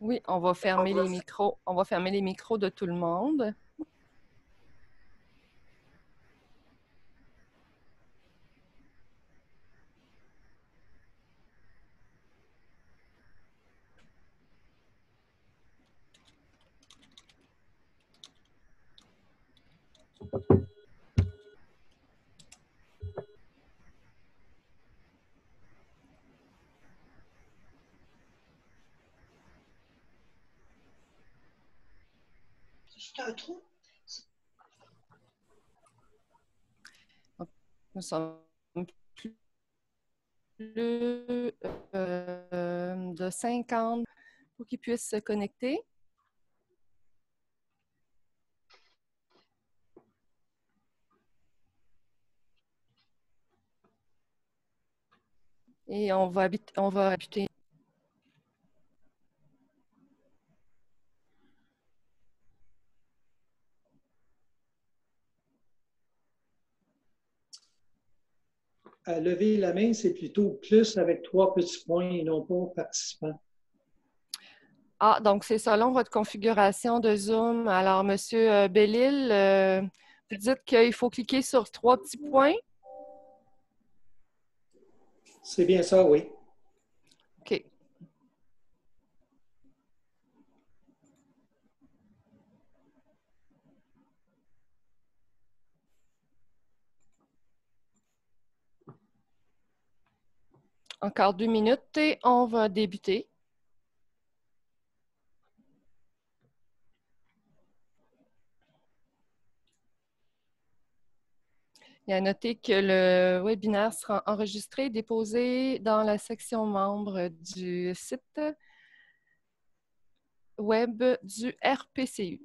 Oui, on va fermer les micros. On va fermer les micros de tout le monde. C'est un trou. Nous sommes plus de 50 pour qu'ils puissent se connecter. Et on va habiter. À lever la main, c'est plutôt plus avec 3 petits points et non pas participants. Ah, donc c'est selon votre configuration de Zoom. Alors, Monsieur Bellil, vous dites qu'il faut cliquer sur 3 petits points. C'est bien ça, oui. OK. Encore 2 minutes et on va débuter. Il y a à noter que le webinaire sera enregistré et déposé dans la section membres du site web du RPCU.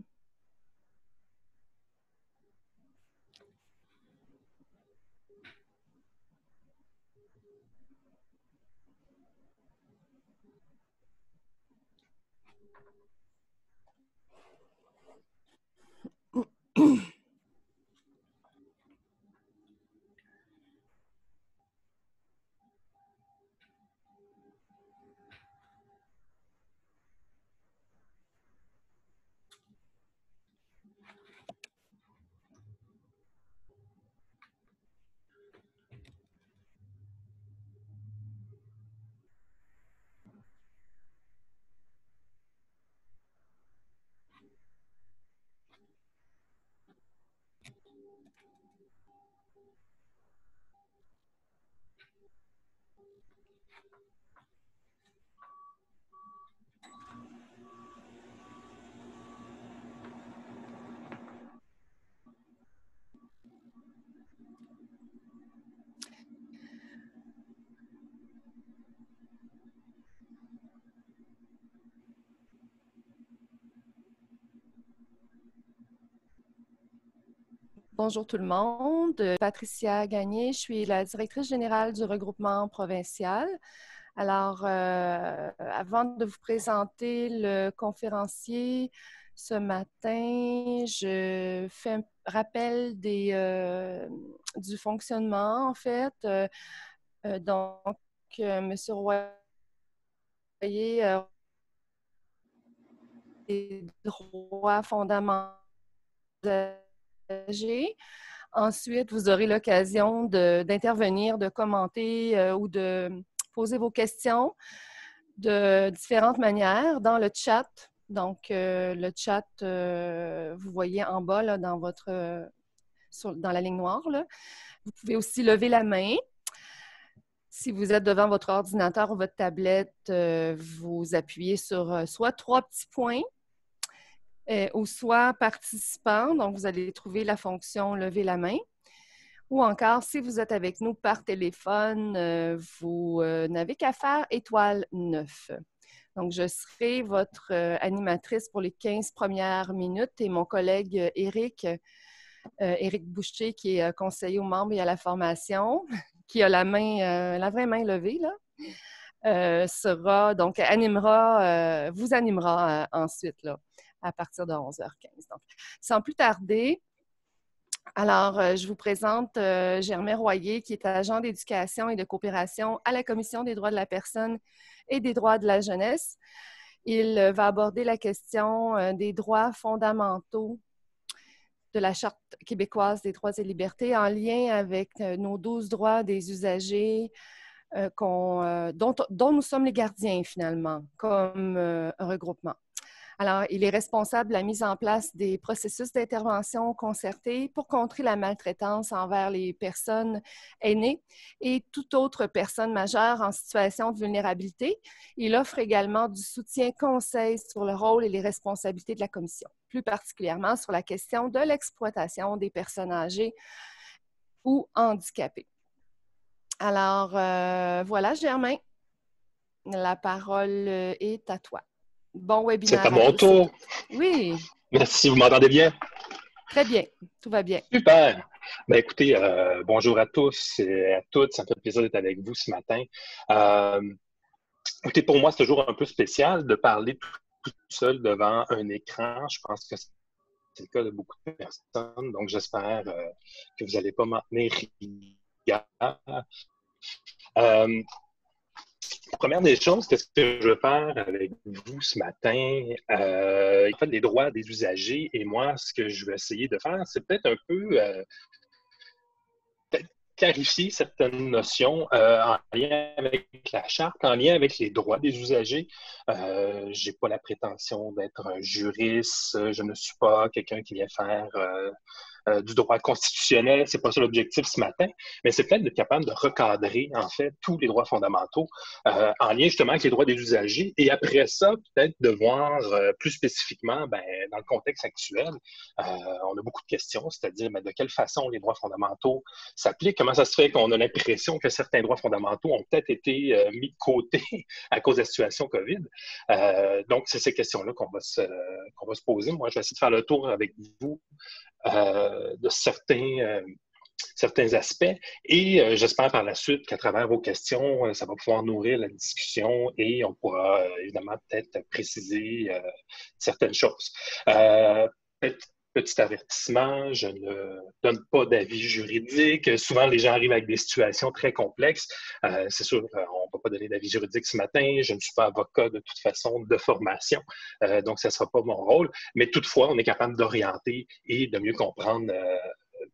Bonjour tout le monde. Patricia Gagné, je suis la directrice générale du regroupement provincial. Alors, avant de vous présenter le conférencier ce matin, je fais un rappel du fonctionnement, en fait. Donc, M. Royer, des droits fondamentaux. Ensuite, vous aurez l'occasion d'intervenir, de commenter ou de poser vos questions de différentes manières dans le chat. Donc, le chat, vous voyez en bas là, dans la ligne noire. Là. Vous pouvez aussi lever la main. Si vous êtes devant votre ordinateur ou votre tablette, vous appuyez sur soit 3 petits points ou soit participant. Donc, vous allez trouver la fonction « Lever la main ». Ou encore, si vous êtes avec nous par téléphone, vous n'avez qu'à faire étoile 9. Donc, je serai votre animatrice pour les 15 premières minutes et mon collègue Éric Boucher, qui est conseiller aux membres et à la formation, qui a la vraie main levée, là, vous animera ensuite, là, à partir de 11h15. Donc, sans plus tarder, alors, je vous présente Germain Royer, qui est agent d'éducation et de coopération à la Commission des droits de la personne et des droits de la jeunesse. Il va aborder la question des droits fondamentaux de la Charte québécoise des droits et libertés en lien avec nos 12 droits des usagers dont nous sommes les gardiens finalement, comme un regroupement. Alors, il est responsable de la mise en place des processus d'intervention concertés pour contrer la maltraitance envers les personnes aînées et toute autre personne majeure en situation de vulnérabilité. Il offre également du soutien conseil sur le rôle et les responsabilités de la commission, plus particulièrement sur la question de l'exploitation des personnes âgées ou handicapées. Alors, voilà, Germain, la parole est à toi. Bon webinaire. C'est à mon tour. Oui. Merci, vous m'entendez bien? Très bien, tout va bien. Super. Ben, écoutez, bonjour à tous et à toutes. Ça me fait plaisir d'être avec vous ce matin. Écoutez, pour moi, c'est toujours un peu spécial de parler tout seul devant un écran. Je pense que c'est le cas de beaucoup de personnes. Donc, j'espère que vous n'allez pas m'en tenir rigueur. Première des choses, qu'est-ce que je veux faire avec vous ce matin? En fait, les droits des usagers et moi, ce que je vais essayer de faire, c'est peut-être un peu clarifier certaines notions en lien avec la charte, en lien avec les droits des usagers. Je n'ai pas la prétention d'être un juriste, je ne suis pas quelqu'un qui vient faire du droit constitutionnel, c'est pas ça l'objectif ce matin, mais c'est peut-être d'être capable de recadrer, en fait, tous les droits fondamentaux en lien justement avec les droits des usagers et après ça, peut-être de voir plus spécifiquement, dans le contexte actuel, on a beaucoup de questions, c'est-à-dire de quelle façon les droits fondamentaux s'appliquent, comment ça se fait qu'on a l'impression que certains droits fondamentaux ont peut-être été mis de côté à cause de la situation COVID. Donc, c'est ces questions-là qu'on va se poser. Moi, je vais essayer de faire le tour avec vous de certains aspects et j'espère par la suite qu'à travers vos questions, ça va pouvoir nourrir la discussion et on pourra évidemment peut-être préciser certaines choses. Petit avertissement, je ne donne pas d'avis juridique. Souvent, les gens arrivent avec des situations très complexes. C'est sûr, on ne va pas donner d'avis juridique ce matin. Je ne suis pas avocat de toute façon de formation, donc ça ne sera pas mon rôle. Mais toutefois, on est capable d'orienter et de mieux comprendre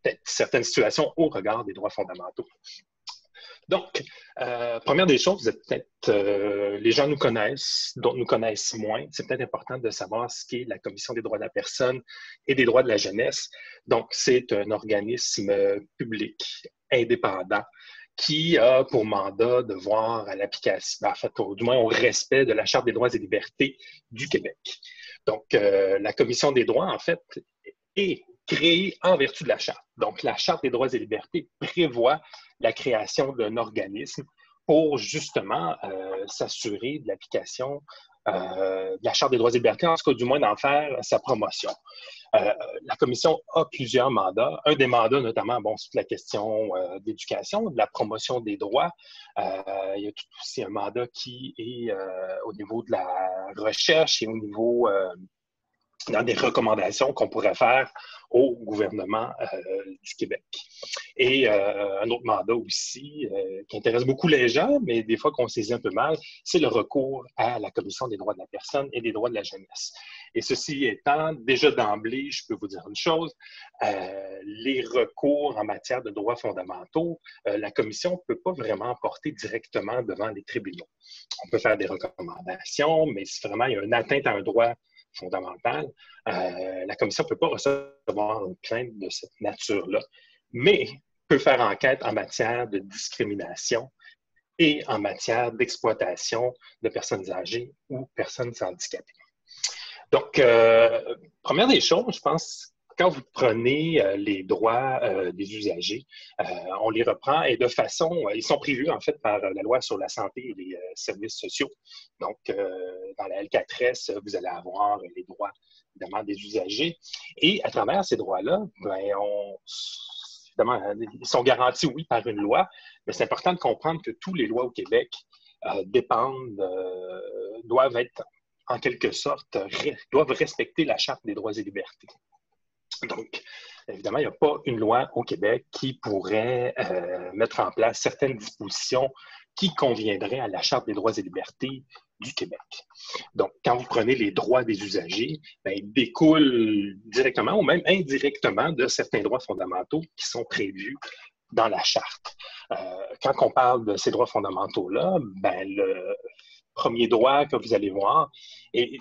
peut-être certaines situations au regard des droits fondamentaux. Donc, première des choses, les gens nous connaissent, d'autres nous connaissent moins. C'est peut-être important de savoir ce qu'est la Commission des droits de la personne et des droits de la jeunesse. Donc, c'est un organisme public indépendant qui a pour mandat de voir à l'application, en fait, du moins au respect de la Charte des droits et libertés du Québec. Donc, la Commission des droits, en fait, est créée en vertu de la Charte. Donc, la Charte des droits et libertés prévoit la création d'un organisme pour justement s'assurer de l'application de la Charte des droits et libertés, en tout cas du moins d'en faire sa promotion. La Commission a plusieurs mandats. Un des mandats, notamment, c'est la question d'éducation, de la promotion des droits. Il y a aussi un mandat qui est au niveau de la recherche et au niveau dans des recommandations qu'on pourrait faire au gouvernement du Québec. Et un autre mandat aussi qui intéresse beaucoup les gens, mais des fois qu'on saisit un peu mal, c'est le recours à la Commission des droits de la personne et des droits de la jeunesse. Et ceci étant, déjà d'emblée, je peux vous dire une chose, les recours en matière de droits fondamentaux, la Commission ne peut pas vraiment porter directement devant les tribunaux. On peut faire des recommandations, mais si vraiment il y a une atteinte à un droit fondamentale, la Commission ne peut pas recevoir une plainte de cette nature-là, mais peut faire enquête en matière de discrimination et en matière d'exploitation de personnes âgées ou personnes handicapées. Donc, première des choses, je pense, quand vous prenez les droits des usagers, on les reprend et de façon, ils sont prévus en fait par la loi sur la santé et les services sociaux. Donc, dans la L4S, vous allez avoir les droits évidemment des usagers et à travers ces droits-là, évidemment, ils sont garantis, oui, par une loi, mais c'est important de comprendre que toutes les lois au Québec doivent être en quelque sorte, doivent respecter la Charte des droits et libertés. Donc, évidemment, il n'y a pas une loi au Québec qui pourrait mettre en place certaines dispositions qui conviendraient à la Charte des droits et libertés du Québec. Donc, quand vous prenez les droits des usagers, ils découlent directement ou même indirectement de certains droits fondamentaux qui sont prévus dans la Charte. Quand on parle de ces droits fondamentaux-là, le premier droit que vous allez voir, et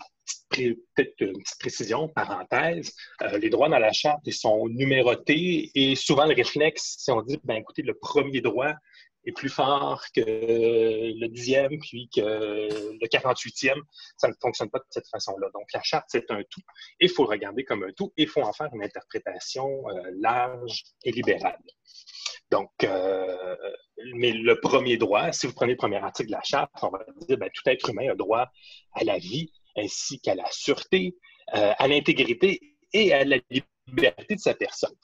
peut-être une petite précision, parenthèse, les droits dans la Charte, ils sont numérotés et souvent le réflexe, si on dit, écoutez, le premier droit est plus fort que le 10e, puis que le 48e, ça ne fonctionne pas de cette façon-là. Donc, la Charte, c'est un tout, et il faut le regarder comme un tout, et il faut en faire une interprétation large et libérale. Donc, mais le premier droit, si vous prenez le premier article de la Charte, on va dire tout être humain a droit à la vie, ainsi qu'à la sûreté, à l'intégrité et à la liberté de sa personne.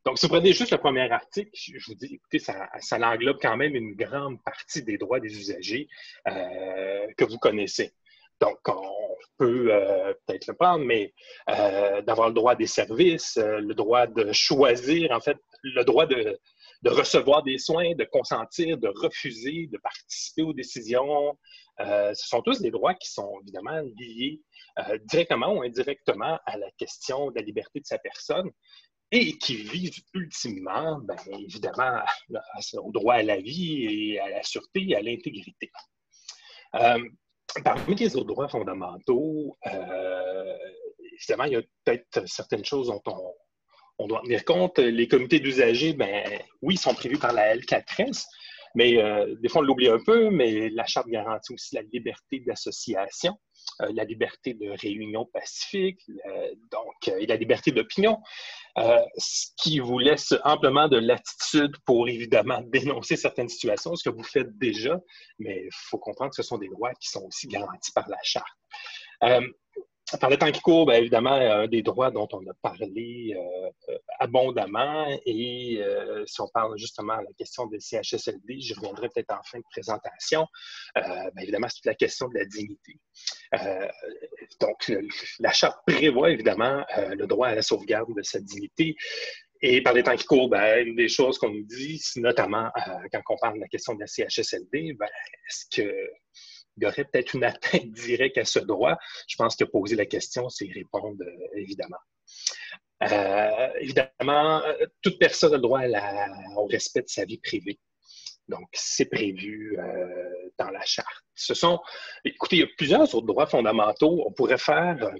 Donc, si vous prenez juste le premier article, je vous dis, écoutez, ça englobe quand même une grande partie des droits des usagers que vous connaissez. Donc, on peut peut-être le prendre, mais d'avoir le droit des services, le droit de choisir, en fait, le droit de recevoir des soins, de consentir, de refuser, de participer aux décisions. Ce sont tous des droits qui sont évidemment liés directement ou indirectement à la question de la liberté de sa personne et qui visent ultimement, évidemment, au droit à la vie et à la sûreté et à l'intégrité. Parmi les autres droits fondamentaux, évidemment, il y a peut-être certaines choses dont on doit tenir compte. Les comités d'usagers, oui, ils sont prévus par la L4S, mais des fois, on l'oublie un peu, mais la Charte garantit aussi la liberté d'association, la liberté de réunion pacifique, et la liberté d'opinion, ce qui vous laisse amplement de latitude pour, évidemment, dénoncer certaines situations, ce que vous faites déjà, mais il faut comprendre que ce sont des droits qui sont aussi garantis par la Charte. Par le temps qui court, évidemment, un des droits dont on a parlé abondamment, et si on parle justement de la question des CHSLD, j'y reviendrai peut-être en fin de présentation, évidemment, c'est toute la question de la dignité. Donc, la Charte prévoit évidemment le droit à la sauvegarde de cette dignité. Et par les temps qui courent, une des choses qu'on nous dit, notamment quand on parle de la question de la CHSLD, est-ce qu'il y aurait peut-être une atteinte directe à ce droit? Je pense que poser la question, c'est y répondre évidemment. Évidemment, toute personne a le droit au respect de sa vie privée. Donc, c'est prévu dans la Charte. Écoutez, il y a plusieurs autres droits fondamentaux. On pourrait faire,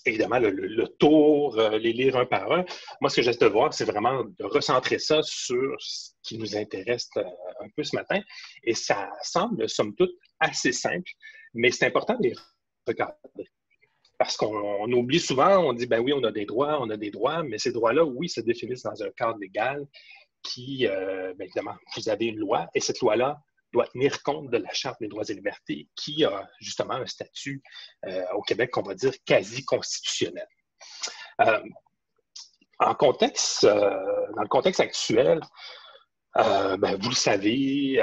évidemment, le tour, les lire un par un. Moi, ce que j'essaie de voir, c'est vraiment de recentrer ça sur ce qui nous intéresse un peu ce matin. Et ça semble, somme toute, assez simple, mais c'est important de les regarder. Parce qu'on oublie souvent, on dit, oui, on a des droits, mais ces droits-là, oui, se définissent dans un cadre légal qui, évidemment, vous avez une loi, et cette loi-là doit tenir compte de la Charte des droits et libertés, qui a justement un statut au Québec qu'on va dire quasi constitutionnel. Dans le contexte actuel, vous le savez,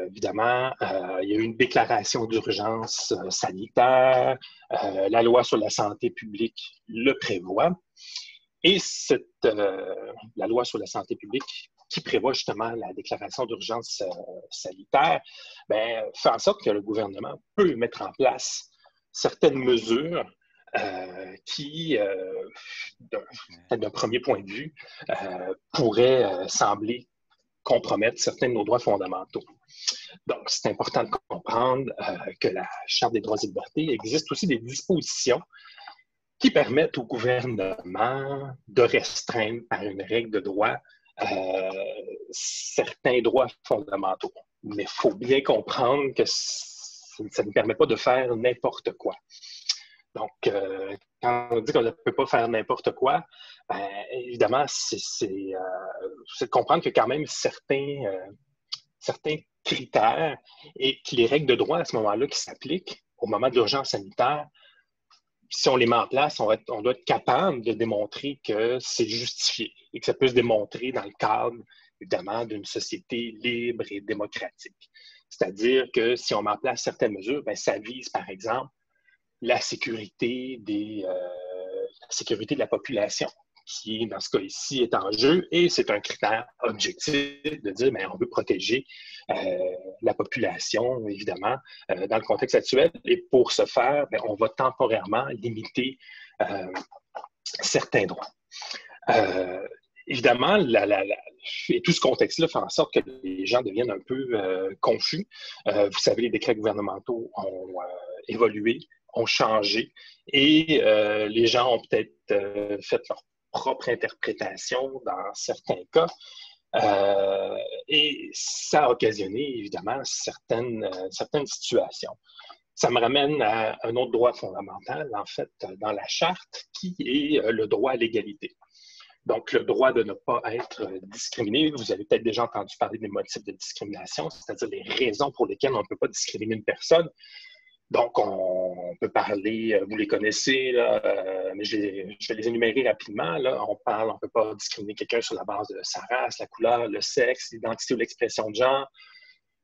évidemment, il y a eu une déclaration d'urgence sanitaire, la loi sur la santé publique le prévoit, et la loi sur la santé publique qui prévoit justement la déclaration d'urgence sanitaire, fait en sorte que le gouvernement peut mettre en place certaines mesures qui, d'un premier point de vue, pourraient sembler compromettre certains de nos droits fondamentaux. Donc, c'est important de comprendre que la Charte des droits et libertés existe aussi des dispositions qui permettent au gouvernement de restreindre par une règle de droit certains droits fondamentaux. Mais il faut bien comprendre que ça ne permet pas de faire n'importe quoi. Donc, quand on dit qu'on ne peut pas faire n'importe quoi, évidemment, c'est de comprendre qu'il y a quand même certains critères et que les règles de droit à ce moment-là qui s'appliquent au moment de l'urgence sanitaire, si on les met en place, on doit être capable de démontrer que c'est justifié et que ça peut se démontrer dans le cadre, évidemment, d'une société libre et démocratique. C'est-à-dire que si on met en place certaines mesures, ça vise, par exemple, la sécurité de la population, qui, dans ce cas ici, est en jeu, et c'est un critère objectif de dire, bien, on veut protéger la population, évidemment, dans le contexte actuel, et pour ce faire, bien, on va temporairement limiter certains droits. Évidemment, et tout ce contexte-là fait en sorte que les gens deviennent un peu confus. Vous savez, les décrets gouvernementaux ont évolué, ont changé, et les gens ont peut-être fait leur propre interprétation dans certains cas. Et ça a occasionné, évidemment, certaines situations. Ça me ramène à un autre droit fondamental, en fait, dans la Charte, qui est le droit à l'égalité. Donc, le droit de ne pas être discriminé. Vous avez peut-être déjà entendu parler des motifs de discrimination, c'est-à-dire les raisons pour lesquelles on ne peut pas discriminer une personne. Donc, on peut parler, vous les connaissez, là, mais je vais les énumérer rapidement. Là. On ne peut pas discriminer quelqu'un sur la base de sa race, la couleur, le sexe, l'identité ou l'expression de genre,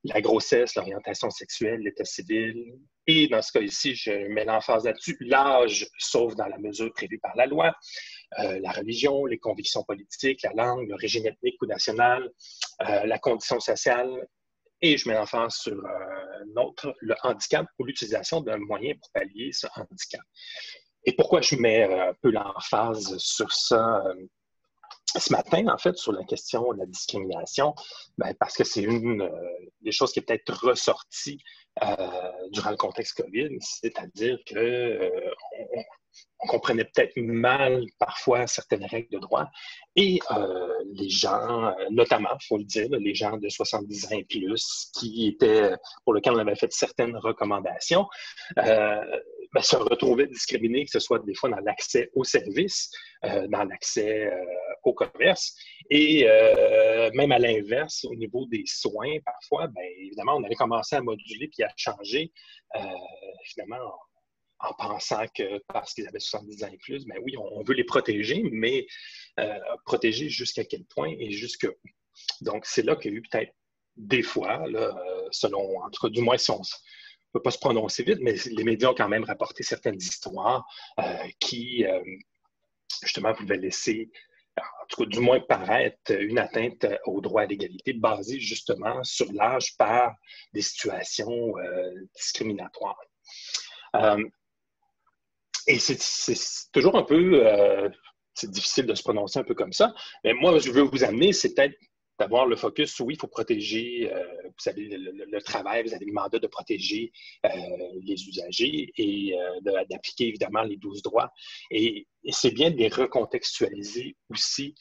la grossesse, l'orientation sexuelle, l'état civil. Et dans ce cas ici, je mets l'emphase là-dessus, l'âge, sauf dans la mesure prévue par la loi, la religion, les convictions politiques, la langue, l'origine ethnique ou nationale, la condition sociale, et je mets l'emphase sur le handicap ou l'utilisation d'un moyen pour pallier ce handicap. Et pourquoi je mets un peu l'emphase sur ça ce matin, en fait, sur la question de la discrimination? Bien, parce que c'est une des choses qui est peut-être ressortie durant le contexte COVID, c'est-à-dire qu'on comprenait peut-être mal parfois certaines règles de droit et les gens, notamment, il faut le dire, les gens de 70 ans et plus pour lesquels on avait fait certaines recommandations, ben, se retrouvaient discriminés, que ce soit des fois dans l'accès aux services, dans l'accès au commerce et même à l'inverse, au niveau des soins, parfois, bien, évidemment, on avait commencé à moduler puis à changer, finalement, en pensant que parce qu'ils avaient 70 ans et plus, bien oui, on veut les protéger, mais protéger jusqu'à quel point et jusqu'où. Donc, c'est là qu'il y a eu peut-être des fois, là, selon, en tout cas, du moins si on ne peut pas se prononcer vite, mais les médias ont quand même rapporté certaines histoires qui, justement, pouvaient laisser, en tout cas, du moins paraître une atteinte au droit à l'égalité basée justement sur l'âge par des situations discriminatoires. Et c'est toujours un peu, c'est difficile de se prononcer un peu comme ça, mais moi, je veux vous amener, c'est peut-être d'avoir le focus, oui, il faut protéger, vous avez le travail, vous avez le mandat de protéger les usagers et d'appliquer évidemment les 12 droits. Et c'est bien de les recontextualiser aussi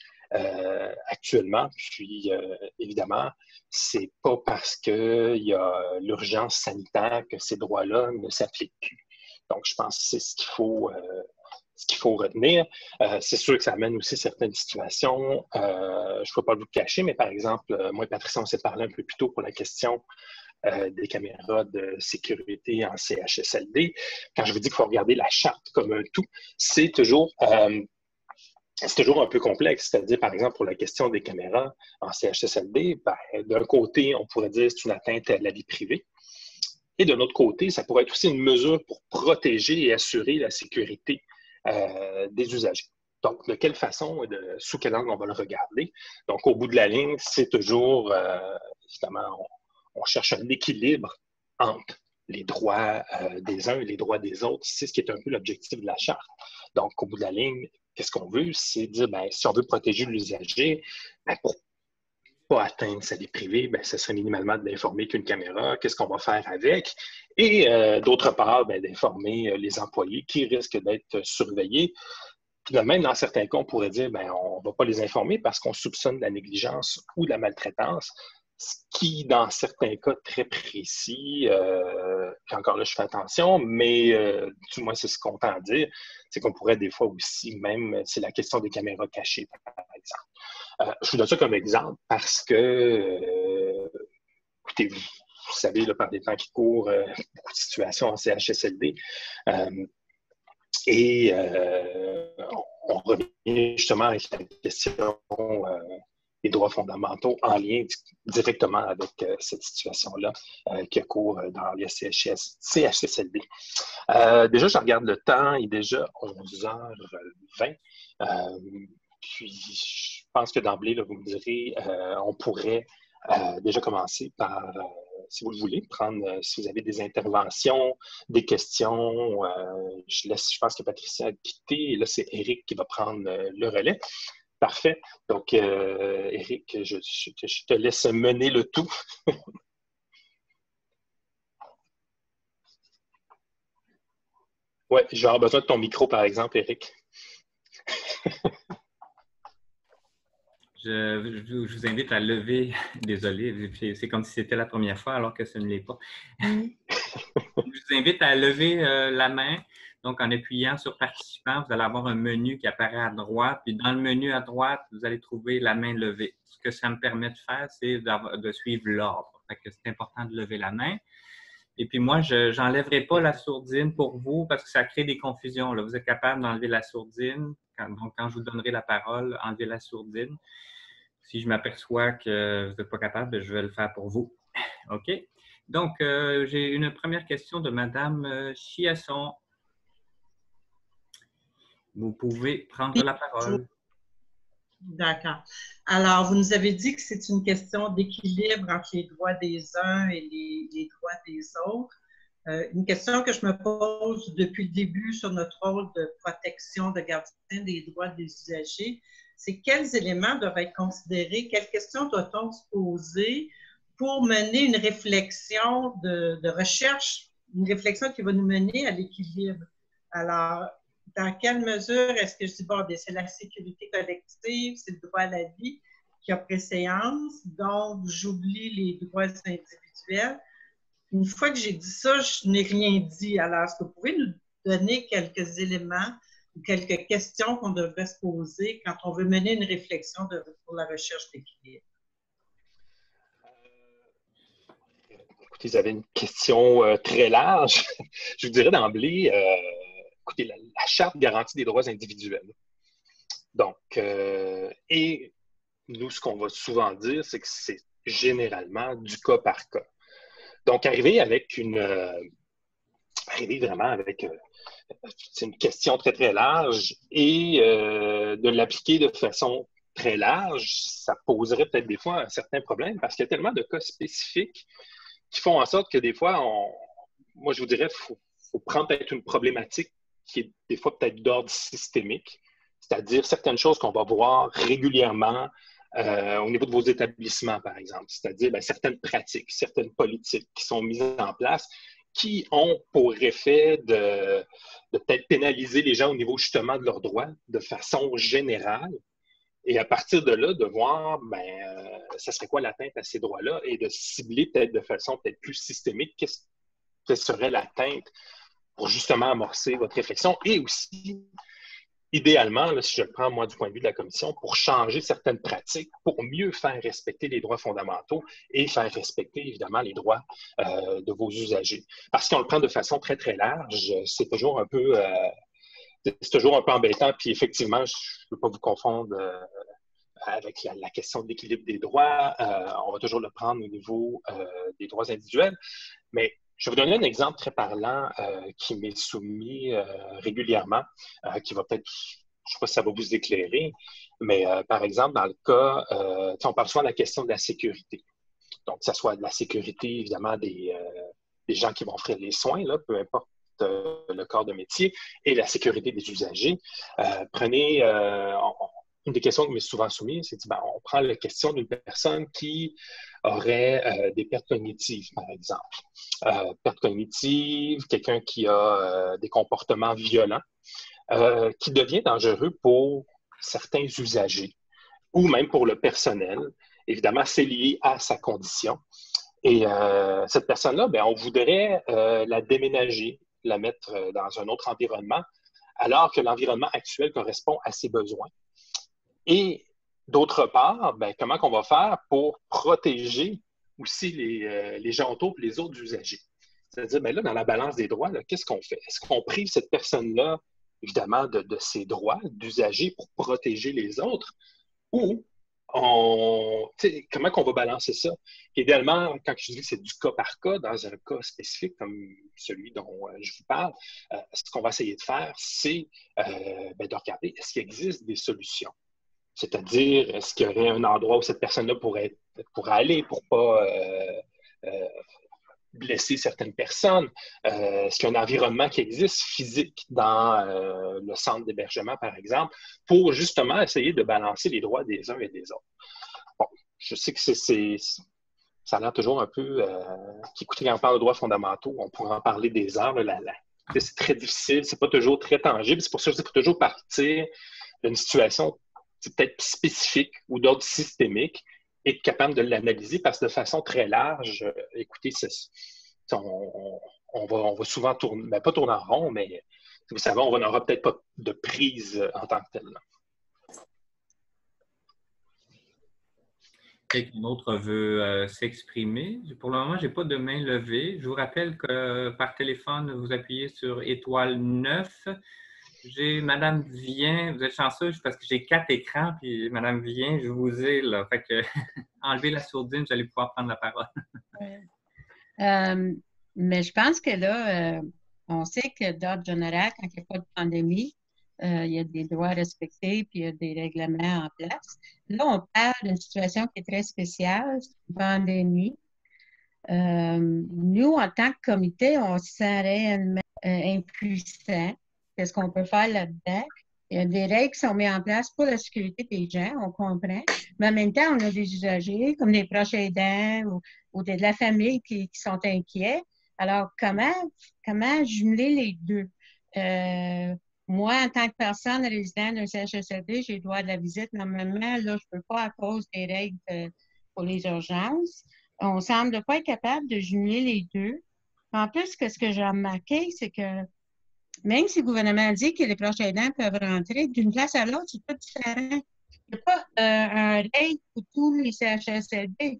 actuellement. Puis, évidemment, c'est pas parce qu'il y a l'urgence sanitaire que ces droits-là ne s'appliquent plus. Donc, je pense que c'est ce qu'il faut retenir. C'est sûr que ça amène aussi certaines situations. Je ne peux pas vous le cacher, mais par exemple, moi et Patricia, on s'est parlé un peu plus tôt pour la question des caméras de sécurité en CHSLD. Quand je vous dis qu'il faut regarder la charte comme un tout, c'est toujours un peu complexe. C'est-à-dire, par exemple, pour la question des caméras en CHSLD, ben, d'un côté, on pourrait dire que c'est une atteinte à la vie privée. Et de l'autre côté, ça pourrait être aussi une mesure pour protéger et assurer la sécurité des usagers. Donc, de quelle façon et sous quel angle on va le regarder? Donc, au bout de la ligne, c'est toujours, évidemment, on cherche un équilibre entre les droits des uns et les droits des autres. C'est ce qui est un peu l'objectif de la Charte. Donc, au bout de la ligne, qu'est-ce qu'on veut? C'est dire, bien, si on veut protéger l'usager, bien, pour pas atteindre sa vie privée, bien, ce serait minimalement d'informer qu'une caméra, qu'est-ce qu'on va faire avec, et d'autre part, bien, d'informer les employés qui risquent d'être surveillés. Puis même dans certains cas, on pourrait dire, bien, on ne va pas les informer parce qu'on soupçonne de la négligence ou de la maltraitance, ce qui, dans certains cas très précis, puis encore là, je fais attention, mais du moins, c'est ce qu'on tend à dire, c'est qu'on pourrait des fois aussi, même, c'est la question des caméras cachées, par exemple. Je vous donne ça comme exemple parce que, écoutez, vous savez, là, par des temps qui courent, beaucoup de situations en CHSLD. Et on revient justement avec la question des droits fondamentaux en lien directement avec cette situation-là qui court dans les CHSLD. Déjà, je regarde le temps, il est déjà 11h20. Puis, je pense que d'emblée, là, vous me direz, on pourrait déjà commencer par, si vous le voulez, prendre, si vous avez des interventions, des questions. Je pense que Patricia a quitté, et là, c'est Éric qui va prendre le relais. Parfait. Donc, Éric, je te laisse mener le tout. Oui, je vais avoir besoin de ton micro, par exemple, Éric. Je vous invite à lever, désolé, c'est comme si c'était la première fois alors que ce ne l'est pas. Je vous invite à lever la main. Donc, en appuyant sur participant, vous allez avoir un menu qui apparaît à droite. Puis, dans le menu à droite, vous allez trouver la main levée. Ce que ça me permet de faire, c'est de suivre l'ordre. C'est important de lever la main. Et puis, moi, je n'enlèverai pas la sourdine pour vous parce que ça crée des confusions. Là. Vous êtes capable d'enlever la sourdine. Donc, quand je vous donnerai la parole, enlevez la sourdine. Si je m'aperçois que vous n'êtes pas capable, je vais le faire pour vous. OK? Donc, j'ai une première question de Mme Chiasson. Vous pouvez prendre la parole. D'accord. Alors, vous nous avez dit que c'est une question d'équilibre entre les droits des uns et les droits des autres. Une question que je me pose depuis le début sur notre rôle de protection, de gardien des droits des usagers, c'est quels éléments doivent être considérés, quelles questions doit-on se poser pour mener une réflexion de recherche, une réflexion qui va nous mener à l'équilibre. Alors, dans quelle mesure est-ce que je dis, bon, c'est la sécurité collective, c'est le droit à la vie qui a préséance, donc j'oublie les droits individuels. Une fois que j'ai dit ça, je n'ai rien dit. Alors, est-ce que vous pouvez nous donner quelques éléments ou quelques questions qu'on devrait se poser quand on veut mener une réflexion pour la recherche d'équilibre? Écoutez, vous avez une question très large. Je vous dirais d'emblée, écoutez, la Charte garantit des droits individuels. Donc, et nous, ce qu'on va souvent dire, c'est que c'est généralement du cas par cas. Donc, arriver vraiment avec une question très, très large et de l'appliquer de façon très large, ça poserait peut-être des fois un certain problème parce qu'il y a tellement de cas spécifiques qui font en sorte que des fois, moi, je vous dirais, il faut prendre peut-être une problématique qui est des fois peut-être d'ordre systémique, c'est-à-dire certaines choses qu'on va voir régulièrement au niveau de vos établissements, par exemple, c'est-à-dire certaines pratiques, certaines politiques qui sont mises en place qui ont pour effet de peut-être pénaliser les gens au niveau justement de leurs droits de façon générale. Et à partir de là, de voir, ça serait quoi l'atteinte à ces droits-là et de cibler peut-être de façon peut-être plus systémique quelle serait l'atteinte pour justement amorcer votre réflexion et aussi, idéalement, là, si je le prends moi du point de vue de la Commission, pour changer certaines pratiques, pour mieux faire respecter les droits fondamentaux et faire respecter évidemment les droits de vos usagers. Parce qu'on le prend de façon très, très large, c'est toujours un peu... c'est toujours un peu embêtant, puis effectivement, je ne veux pas vous confondre avec la question de l'équilibre des droits. On va toujours le prendre au niveau des droits individuels. Mais je vais vous donner un exemple très parlant qui m'est soumis régulièrement, qui va peut-être, je ne sais pas si ça va vous éclairer, mais par exemple, dans le cas, on parle souvent de la question de la sécurité. Donc, que ce soit de la sécurité, évidemment, des gens qui vont offrir les soins, là, peu importe le corps de métier, et la sécurité des usagers. Prenez, une des questions qui m'est souvent soumise, c'est on prend la question d'une personne qui aurait des pertes cognitives, par exemple. Pertes cognitives, quelqu'un qui a des comportements violents, qui devient dangereux pour certains usagers ou même pour le personnel. Évidemment, c'est lié à sa condition. Et cette personne-là, on voudrait la déménager, la mettre dans un autre environnement, alors que l'environnement actuel correspond à ses besoins. Et d'autre part, comment on va faire pour protéger aussi les gens autour et les autres usagers? C'est-à-dire, là, dans la balance des droits, qu'est-ce qu'on fait? Est-ce qu'on prive cette personne-là, évidemment, de ses droits d'usager pour protéger les autres? Ou comment on va balancer ça? Idéalement, quand je dis que c'est du cas par cas, dans un cas spécifique comme celui dont je vous parle, ce qu'on va essayer de faire, c'est de regarder est-ce qu'il existe des solutions. C'est-à-dire, est-ce qu'il y aurait un endroit où cette personne-là pourrait aller pour ne pas blesser certaines personnes? Est-ce qu'il y a un environnement qui existe physique dans le centre d'hébergement, par exemple, pour justement essayer de balancer les droits des uns et des autres? Bon, je sais que ça a l'air toujours un peu... écoutez, quand on parle de droits fondamentaux, on pourrait en parler des heures. C'est très difficile, c'est pas toujours très tangible. C'est pour ça que je dis qu'il faut toujours partir d'une situation peut-être spécifique ou d'ordre systémique et être capable de l'analyser parce que de façon très large, écoutez, on va souvent tourner, ben, pas tourner en rond, mais vous savez, on n'aura peut-être pas de prise en tant que telle. Quelqu'un d'autre veut s'exprimer? Pour le moment, je n'ai pas de main levée. Je vous rappelle que par téléphone, vous appuyez sur étoile 9. J'ai Madame Vien, vous êtes chanceuse parce que j'ai 4 écrans, puis Madame Vien, je vous ai là. Fait que enlevez la sourdine, vous allez pouvoir prendre la parole. Mais je pense que là, on sait que d'ordre général, quand il n'y a pas de pandémie, il y a des droits respectés, puis il y a des règlements en place. Là, on parle d'une situation qui est très spéciale, c'est une pandémie. Nous, en tant que comité, on se sent réellement impuissants. Qu'est-ce qu'on peut faire là-dedans? Il y a des règles qui sont mises en place pour la sécurité des gens, on comprend. Mais en même temps, on a des usagers, comme des proches aidants ou de la famille qui sont inquiets. Alors, comment jumeler les deux? Moi, en tant que personne résidente d'un CHSLD, j'ai le droit de la visite. Normalement, là, je ne peux pas à cause des règles pour les urgences. On ne semble pas être capable de jumeler les deux. En plus, ce que j'ai remarqué, c'est que même si le gouvernement dit que les proches aidants peuvent rentrer d'une place à l'autre, c'est pas différent. Il n'y a pas un règle pour tous les CHSLD.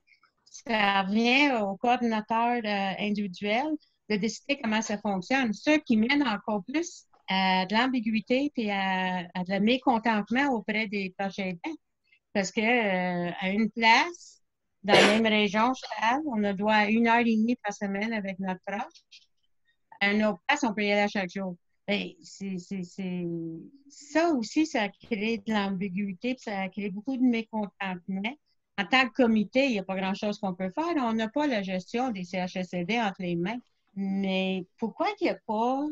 Ça revient au coordinateur individuel de décider comment ça fonctionne. Ce qui mène encore plus à de l'ambiguïté et à de la mécontentement auprès des proches aidants. Parce que à une place, dans la même région, on a droit à 1h30 par semaine avec notre proche. À une autre place, on peut y aller à chaque jour. Bien, ça aussi, ça crée de l'ambiguïté et ça crée beaucoup de mécontentement. En tant que comité, il n'y a pas grand-chose qu'on peut faire. On n'a pas la gestion des CHSLD entre les mains. Mais pourquoi qu'il n'y a pas...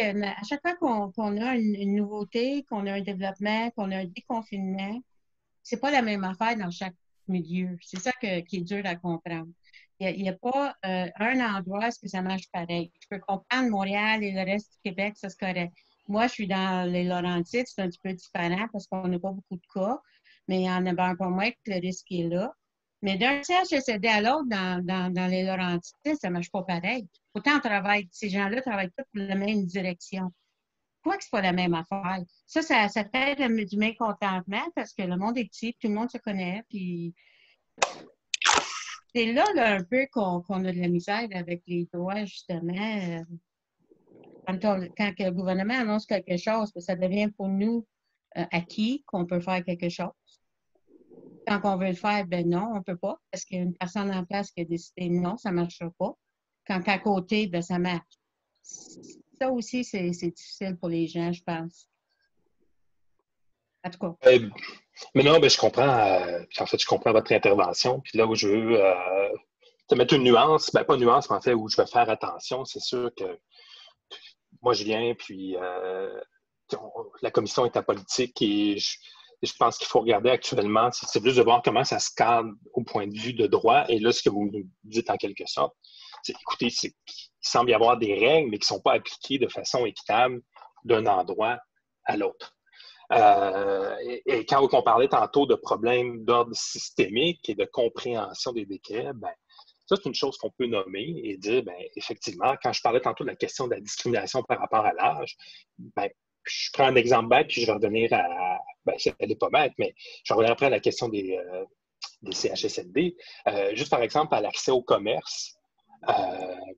à chaque fois qu'on a une nouveauté, qu'on a un développement, qu'on a un déconfinement, c'est pas la même affaire dans chaque milieu. C'est ça qui est dur à comprendre. Il n'y a pas un endroit où ça marche pareil. Je peux comprendre Montréal et le reste du Québec, ça se correct. Moi, je suis dans les Laurentides, c'est un petit peu différent parce qu'on n'a pas beaucoup de cas, mais il y en a un peu moins que le risque est là. Mais d'un CHSLD à l'autre, dans les Laurentides, ça ne marche pas pareil. Pourtant, ces gens-là travaillent tous pour la même direction. Pourquoi que ce n'est pas la même affaire? Ça fait du mécontentement parce que le monde est petit, tout le monde se connaît, puis... C'est là, un peu qu'on a de la misère avec les droits, justement. Quand le gouvernement annonce quelque chose, ça devient pour nous acquis qu'on peut faire quelque chose. Quand on veut le faire, ben non, on ne peut pas, parce qu'il y a une personne en place qui a décidé non, ça ne marchera pas. Quand à côté, ben ça marche. Ça aussi, c'est difficile pour les gens, je pense. En tout cas. Mais non, je comprends. En fait, je comprends votre intervention. Puis là où je veux te mettre une nuance, pas une nuance, mais en fait, où je veux faire attention, c'est sûr que moi, je viens, puis la commission est apolitique et je pense qu'il faut regarder actuellement, c'est juste de voir comment ça se cadre au point de vue de droit. Et là, ce que vous nous dites en quelque sorte, c'est écoutez, il semble y avoir des règles, mais qui ne sont pas appliquées de façon équitable d'un endroit à l'autre. Et quand on parlait tantôt de problèmes d'ordre systémique et de compréhension des décrets, ça, c'est une chose qu'on peut nommer et dire, effectivement, quand je parlais tantôt de la question de la discrimination par rapport à l'âge, je prends un exemple bête, puis je vais revenir à... elle n'est pas bête, mais je vais revenir après à la question des CHSLD. Juste par exemple, à l'accès au commerce,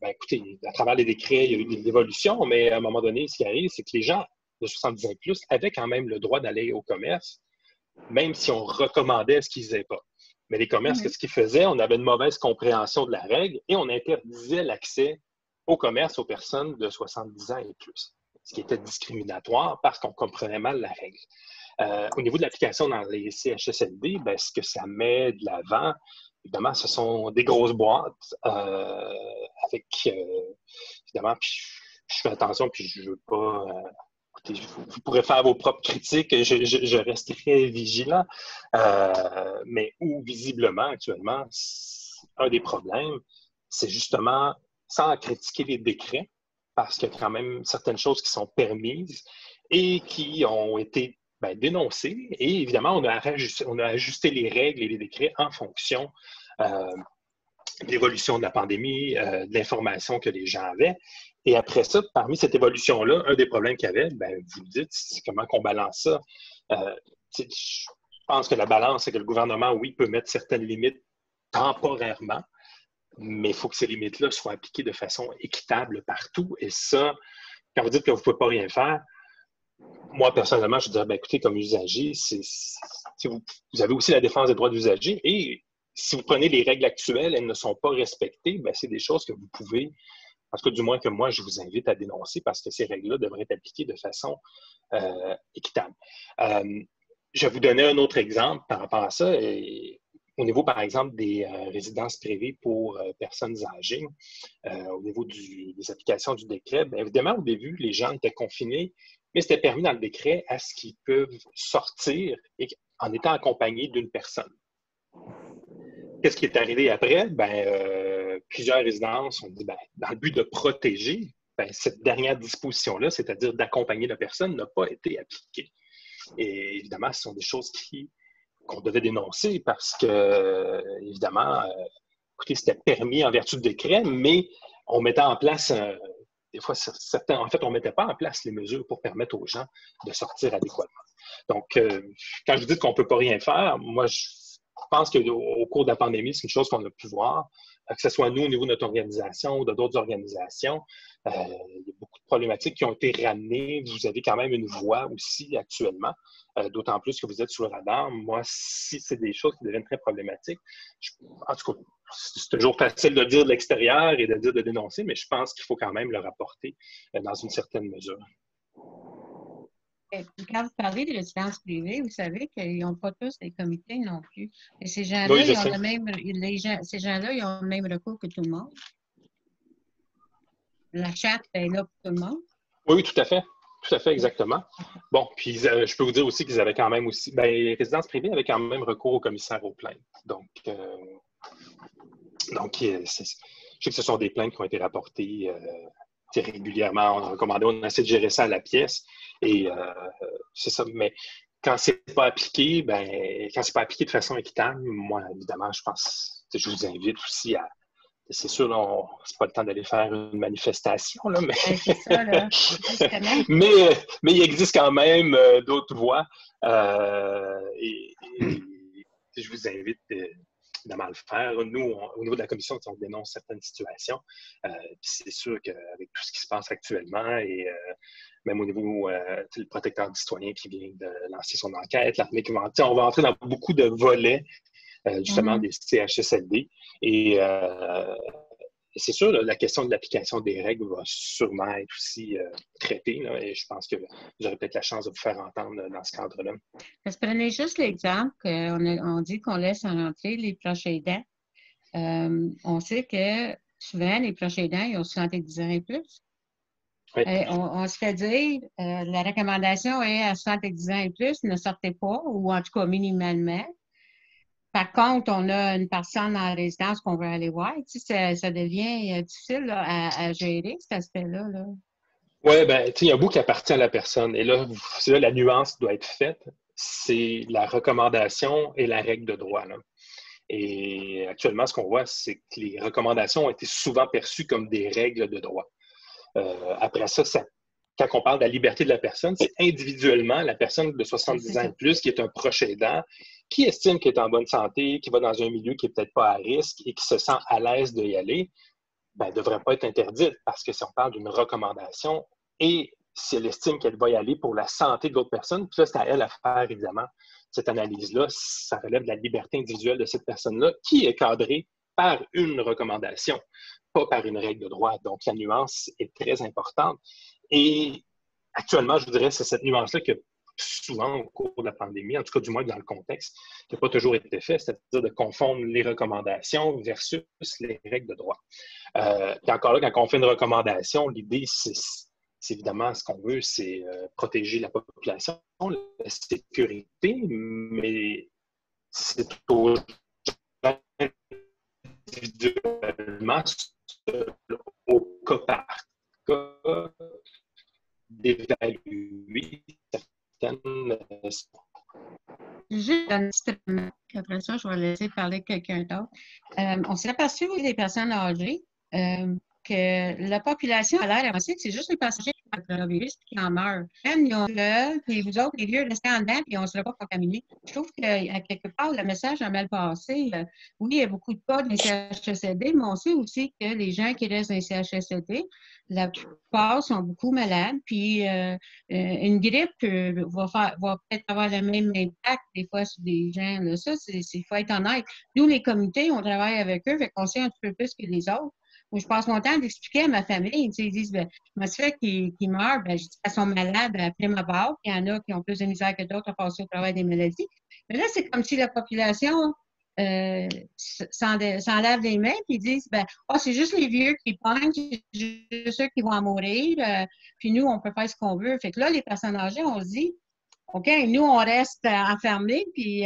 écoutez, à travers les décrets, il y a eu des évolutions, mais à un moment donné, ce qui arrive, c'est que les gens de 70 ans et plus avaient quand même le droit d'aller au commerce, même si on recommandait ce qu'ils ne faisaient pas. Mais les commerces, qu'est-ce qu'ils faisaient? On avait une mauvaise compréhension de la règle et on interdisait l'accès au commerce aux personnes de 70 ans et plus. ce qui était discriminatoire parce qu'on comprenait mal la règle. Au niveau de l'application dans les CHSLD, ben, ce que ça met de l'avant, évidemment, ce sont des grosses boîtes avec, évidemment, puis je fais attention, puis je ne veux pas... écoutez, vous pourrez faire vos propres critiques, je reste très vigilant, mais où visiblement, actuellement, un des problèmes, c'est justement, sans critiquer les décrets, parce qu'il y a quand même certaines choses qui sont permises et qui ont été dénoncées. Et évidemment, on a ajusté les règles et les décrets en fonction de l'évolution de la pandémie, de l'information que les gens avaient. Et après ça, parmi cette évolution-là, un des problèmes qu'il y avait, vous le dites, c'est comment on balance ça. Je pense que la balance, c'est que le gouvernement, oui, peut mettre certaines limites temporairement, mais il faut que ces limites-là soient appliquées de façon équitable partout. Et ça, quand vous dites que vous ne pouvez pas rien faire, moi, personnellement, je dirais, écoutez, comme usager, vous avez aussi la défense des droits d'usager et si vous prenez les règles actuelles, elles ne sont pas respectées, c'est des choses que vous pouvez, en tout cas, du moins que moi, je vous invite à dénoncer parce que ces règles-là devraient être appliquées de façon équitable. Je vais vous donner un autre exemple par rapport à ça. Au niveau, par exemple, des résidences privées pour personnes âgées, au niveau des applications du décret, évidemment, au début, les gens étaient confinés, mais c'était permis dans le décret à ce qu'ils peuvent sortir en étant accompagnés d'une personne. Qu'est-ce qui est arrivé après? Plusieurs résidences ont dit, dans le but de protéger, cette dernière disposition-là, c'est-à-dire d'accompagner la personne, n'a pas été appliquée. Et évidemment, ce sont des choses qu'on devait dénoncer parce que, évidemment, écoutez, c'était permis en vertu du décret, mais on mettait en place, des fois, on ne mettait pas en place les mesures pour permettre aux gens de sortir adéquatement. Donc, quand je vous dis qu'on ne peut pas rien faire, moi, je pense qu'au cours de la pandémie, c'est une chose qu'on a pu voir, que ce soit nous au niveau de notre organisation ou de d'autres organisations. Il y a beaucoup de problématiques qui ont été ramenées. Vous avez quand même une voix aussi actuellement, d'autant plus que vous êtes sur le radar. Moi, si c'est des choses qui deviennent très problématiques, en tout cas, c'est toujours facile de dire de l'extérieur et de dire de dénoncer, mais je pense qu'il faut quand même le rapporter dans une certaine mesure. Quand vous parlez de résidences privées, vous savez qu'ils n'ont pas tous des comités non plus. Et ces gens-là, oui, ils ont ces gens-là, ils ont le même recours que tout le monde. La charte est là pour tout le monde. Oui, tout à fait. Tout à fait, exactement. Bon, puis je peux vous dire aussi qu'ils avaient quand même aussi... les résidences privées avaient quand même recours au commissaire aux plaintes. Donc je sais que ce sont des plaintes qui ont été rapportées régulièrement. On a recommandé, on a essayé de gérer ça à la pièce. Et c'est ça. Mais quand c'est pas appliqué, quand c'est pas appliqué de façon équitable, moi, évidemment, je vous invite aussi à... C'est sûr, c'est pas le temps d'aller faire une manifestation, là, mais... C'est ça, là. mais il existe quand même d'autres voies. Et je vous invite évidemment à le faire. Nous, au niveau de la commission, on dénonce certaines situations. C'est sûr qu'avec tout ce qui se passe actuellement et même au niveau le protecteur du citoyen qui vient de lancer son enquête, l'armée qui va... On va entrer dans beaucoup de volets justement des CHSLD. Et c'est sûr, là, la question de l'application des règles va sûrement être aussi traitée. Là, et je pense que vous aurez peut-être la chance de vous faire entendre dans ce cadre-là. Prenez juste l'exemple qu'on dit qu'on laisse en rentrer les proches aidants. On sait que souvent, les proches aidants, ils ont 70 ans et plus. Oui. On se fait dire, la recommandation est à 70 ans et plus, ne sortez pas, ou en tout cas minimalement. Par contre, on a une personne en résidence qu'on veut aller voir. Tu sais, ça devient difficile là, à gérer, cet aspect-là. Là. Oui, il y a un bout qui appartient à la personne. Et là, c'est là la nuance doit être faite. C'est la recommandation et la règle de droit. Là. Et actuellement, ce qu'on voit, c'est que les recommandations ont été souvent perçues comme des règles de droit. Après ça, quand on parle de la liberté de la personne, c'est individuellement la personne de 70 ans et plus qui est un proche aidant, qui estime qu'elle est en bonne santé, qui va dans un milieu qui n'est peut-être pas à risque et qui se sent à l'aise d'y aller, ne devrait pas être interdite parce que si on parle d'une recommandation et si elle estime qu'elle va y aller pour la santé de l'autre personne, puis là, c'est à elle à faire, évidemment, cette analyse-là. Ça relève de la liberté individuelle de cette personne-là qui est cadrée par une recommandation, pas par une règle de droit. Donc, la nuance est très importante. Et actuellement, je vous dirais, c'est cette nuance-là que souvent au cours de la pandémie, en tout cas du moins dans le contexte, qui n'a pas toujours été fait, c'est-à-dire de confondre les recommandations versus les règles de droit. Puis encore là, quand on fait une recommandation, l'idée, c'est évidemment ce qu'on veut, c'est protéger la population, la sécurité, mais c'est aux gens individuellement, au cas par cas, d'évaluer certaines. Juste un petit élément, après ça, je vais laisser parler quelqu'un d'autre. On s'est aperçu, oui, des personnes âgées, que la population a l'air avancée, c'est juste les passagers qui ont le coronavirus qui en meurent. Ils ont le, puis vous autres, les vieux, restez en dedans, puis on ne se l'a pas contaminé. Je trouve qu'à quelque part, le message a mal passé. Oui, il y a beaucoup de cas dans les CHSLD, mais on sait aussi que les gens qui restent dans les CHSLD, la plupart sont beaucoup malades, puis une grippe va peut-être avoir le même impact des fois sur des gens. Là. Ça, il faut être honnête. Nous, les comités, on travaille avec eux, fait qu'on sait un petit peu plus que les autres. Moi, je passe mon temps d'expliquer à ma famille. Ils disent, ben, comment ça fait qu'ils meurent? Ben, je dis, elles sont malades à plein ma barre. Il y en a qui ont plus de misère que d'autres à passer au travail des maladies. Mais là, c'est comme si la population s'en lave les mains et ils disent, ben, oh, c'est juste les vieux qui pognent, c'est juste ceux qui vont en mourir. Puis nous, on peut faire ce qu'on veut. Fait que là, les personnes âgées, on se dit, OK, nous, on reste enfermés, puis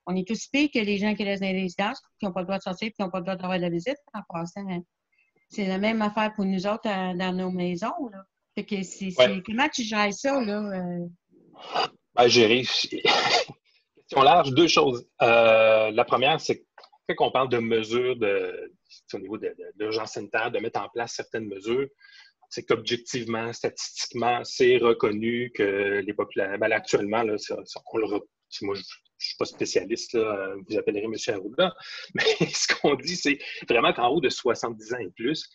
on est tous pires que les gens qui restent dans les résidences, qui n'ont pas le droit de sortir, qui n'ont pas le droit d'avoir de la visite en passant. C'est la même affaire pour nous autres dans nos maisons. Là. Fait que comment tu gères ça? Là, Ben, gérer. Question large, deux choses. La première, c'est qu'on parle de mesures au niveau de l'urgence sanitaire, de mettre en place certaines mesures. C'est qu'objectivement, statistiquement, c'est reconnu que les populations. Ben, actuellement, là, moi, je ne suis pas spécialiste, là, vous appellerez M. Arruda, mais ce qu'on dit, c'est vraiment qu'en haut de 70 ans et plus,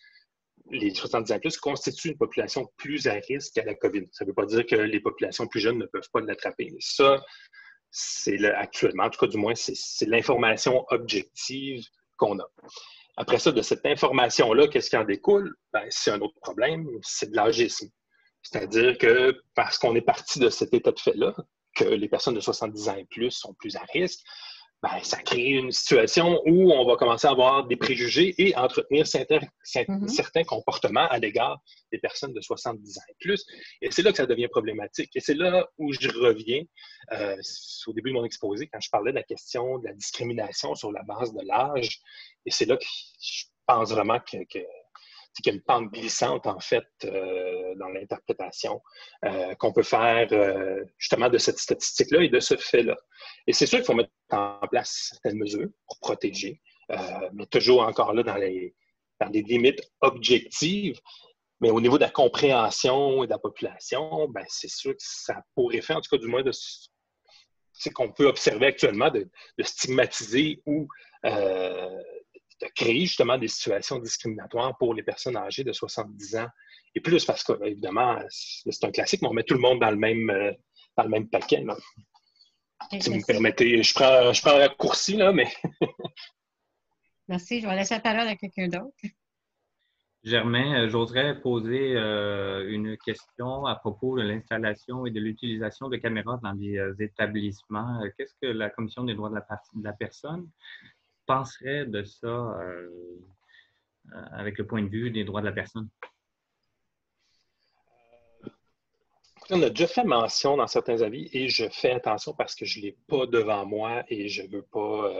les 70 ans et plus constituent une population plus à risque à la COVID. Ça ne veut pas dire que les populations plus jeunes ne peuvent pas l'attraper. Ça, c'est actuellement, en tout cas du moins, c'est l'information objective qu'on a. Après ça, de cette information-là, qu'est-ce qui en découle? Ben, c'est un autre problème, c'est de l'âgisme. C'est-à-dire que parce qu'on est parti de cet état de fait-là, que les personnes de 70 ans et plus sont plus à risque, ben, ça crée une situation où on va commencer à avoir des préjugés et à entretenir certains comportements à l'égard des personnes de 70 ans et plus. Et c'est là que ça devient problématique. Et c'est là où je reviens au début de mon exposé, quand je parlais de la question de la discrimination sur la base de l'âge. Et c'est là que je pense vraiment qu'il y a une pente glissante, en fait, dans l'interprétation qu'on peut faire justement de cette statistique-là et de ce fait-là. Et c'est sûr qu'il faut mettre en place certaines mesures pour protéger, mais toujours encore là dans des limites objectives. Mais au niveau de la compréhension et de la population, ben, c'est sûr que ça pourrait faire, en tout cas du moins, c'est qu'on peut observer actuellement de stigmatiser ou de créer justement des situations discriminatoires pour les personnes âgées de 70 ans et plus, parce que, évidemment, c'est un classique, mais on met tout le monde dans le même paquet. Là. Si vous me permettez, je prends un raccourci, là, mais... Merci. Je vais laisser la parole à quelqu'un d'autre. Germain, j'oserais poser une question à propos de l'installation et de l'utilisation de caméras dans des établissements. Qu'est-ce que la Commission des droits de la personne penserait de ça avec le point de vue des droits de la personne? On a déjà fait mention dans certains avis et je fais attention parce que je ne l'ai pas devant moi et je ne veux pas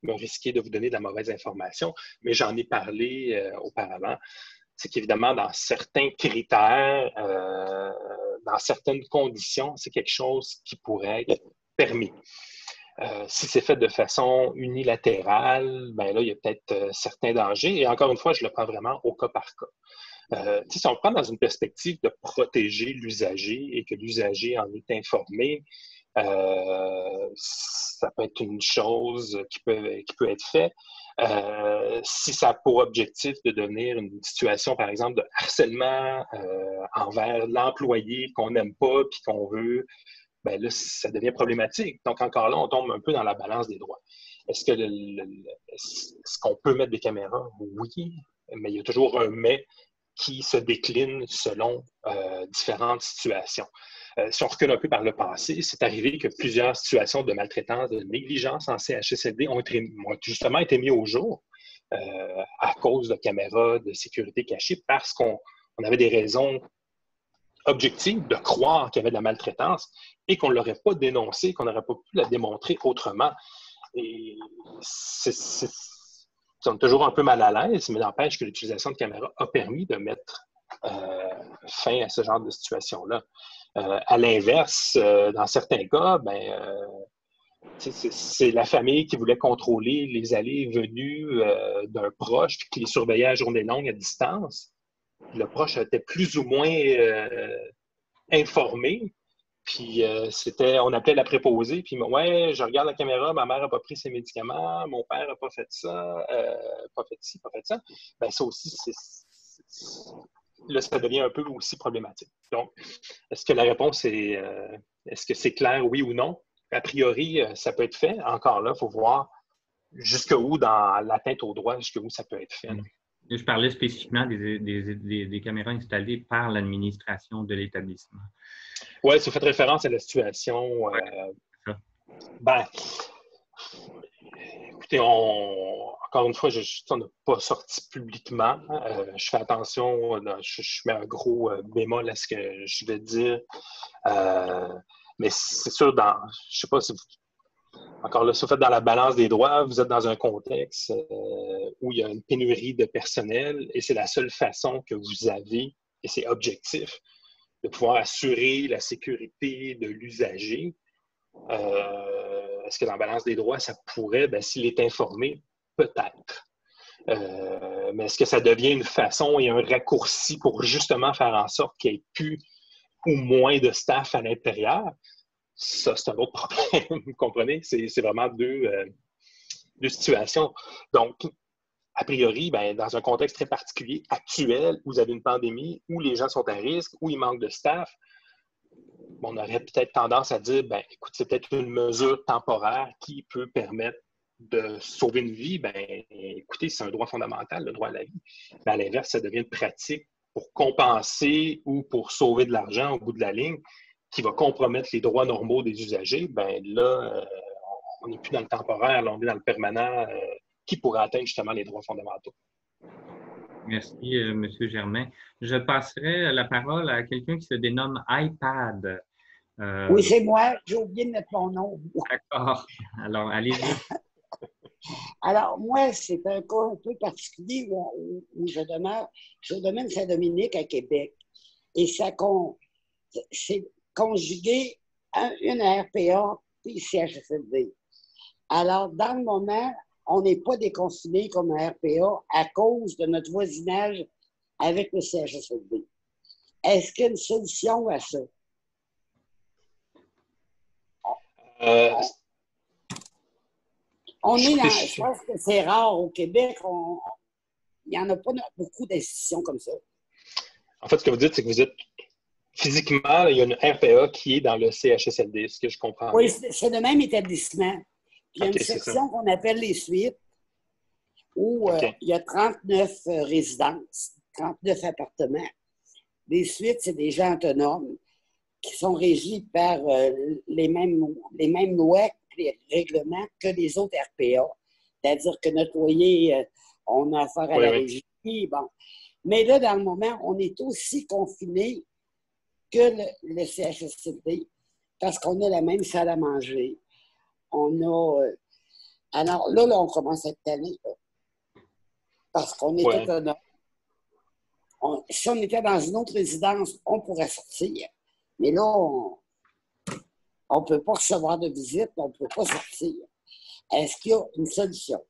me risquer de vous donner de la mauvaise information, mais j'en ai parlé auparavant. C'est qu'évidemment, dans certains critères, dans certaines conditions, c'est quelque chose qui pourrait être permis. Si c'est fait de façon unilatérale, ben là, il y a peut-être certains dangers. Et encore une fois, je le prends vraiment au cas par cas. Si on prend dans une perspective de protéger l'usager et que l'usager en est informé, ça peut être une chose qui peut être faite. Si ça a pour objectif de devenir une situation, par exemple, de harcèlement envers l'employé qu'on n'aime pas puis qu'on veut, ben là, ça devient problématique. Donc, encore là, on tombe un peu dans la balance des droits. Est-ce qu'on peut mettre des caméras? Oui, mais il y a toujours un mais qui se déclinent selon différentes situations. Si on recule un peu par le passé, c'est arrivé que plusieurs situations de maltraitance, de négligence en CHSLD ont justement été mises au jour à cause de caméras de sécurité cachées parce qu'on avait des raisons objectives de croire qu'il y avait de la maltraitance et qu'on ne l'aurait pas dénoncé, qu'on n'aurait pas pu la démontrer autrement. Et on est toujours un peu mal à l'aise, mais n'empêche que l'utilisation de caméras a permis de mettre fin à ce genre de situation-là. À l'inverse, dans certains cas, c'est la famille qui voulait contrôler les allées et venues d'un proche, qui les surveillait à journée longue à distance. Le proche était plus ou moins informé. Puis on appelait la préposée, puis ouais, je regarde la caméra, ma mère n'a pas pris ses médicaments, mon père n'a pas fait ça, pas fait ci, pas fait ça. Ben ça aussi, là, ça devient un peu aussi problématique. Donc, est-ce que la réponse est est-ce que c'est clair, oui ou non? A priori, ça peut être fait. Encore là, il faut voir jusqu'où dans l'atteinte au droit, jusqu'où ça peut être fait. Je parlais spécifiquement des caméras installées par l'administration de l'établissement. Oui, si vous faites référence à la situation, écoutez, encore une fois, on n'a pas sorti publiquement. Je fais attention, je mets un gros bémol à ce que je vais dire. Mais c'est sûr, je ne sais pas si encore là, si vous faites dans la balance des droits, vous êtes dans un contexte où il y a une pénurie de personnel et c'est la seule façon que vous avez, et c'est objectif, de pouvoir assurer la sécurité de l'usager. Est-ce que dans la balance des droits, ça pourrait, s'il est informé, peut-être. Mais est-ce que ça devient une façon et un raccourci pour justement faire en sorte qu'il n'y ait plus ou moins de staff à l'intérieur? Ça, c'est un autre problème, vous comprenez? C'est vraiment deux situations. Donc, a priori, dans un contexte très particulier, actuel, où vous avez une pandémie, où les gens sont à risque, où il manque de staff, on aurait peut-être tendance à dire, écoute, c'est peut-être une mesure temporaire qui peut permettre de sauver une vie. Écoutez, c'est un droit fondamental, le droit à la vie. Mais à l'inverse, ça devient une pratique pour compenser ou pour sauver de l'argent au bout de la ligne qui va compromettre les droits normaux des usagers. Là, on n'est plus dans le temporaire, là, on est dans le permanent qui pourrait atteindre justement les droits fondamentaux. Merci, M. Germain. Je passerai la parole à quelqu'un qui se dénomme iPad. Oui, c'est moi. J'ai oublié de mettre mon nom. D'accord. Alors, allez-y. Alors, moi, c'est un cas un peu particulier où je demeure. Je demeure Saint-Dominique à Québec. Et c'est conjugué à une RPA puis CHSLD. Alors, dans le moment, on n'est pas déconfiné comme un RPA à cause de notre voisinage avec le CHSLD. Est-ce qu'il y a une solution à ça? Je pense que c'est rare au Québec. Il n'y en a pas beaucoup d'institutions comme ça. En fait, ce que vous dites, c'est que vous êtes physiquement, il y a une RPA qui est dans le CHSLD, ce que je comprends. Oui, c'est le même établissement. Puis il y a une section qu'on appelle les suites, où il y a 39 résidences, 39 appartements. Les suites, c'est des gens autonomes qui sont régis par les mêmes lois et les règlements que les autres RPA. C'est-à-dire que notre loyer, on a affaire à la régie. Bon. Mais là, dans le moment, on est aussi confiné que le CHSLD parce qu'on a la même salle à manger. On a... alors là, on commence à être tanné, parce qu'on est autonome. Si on était dans une autre résidence, on pourrait sortir. Mais là, on ne peut pas recevoir de visite, on ne peut pas sortir. Est-ce qu'il y a une solution?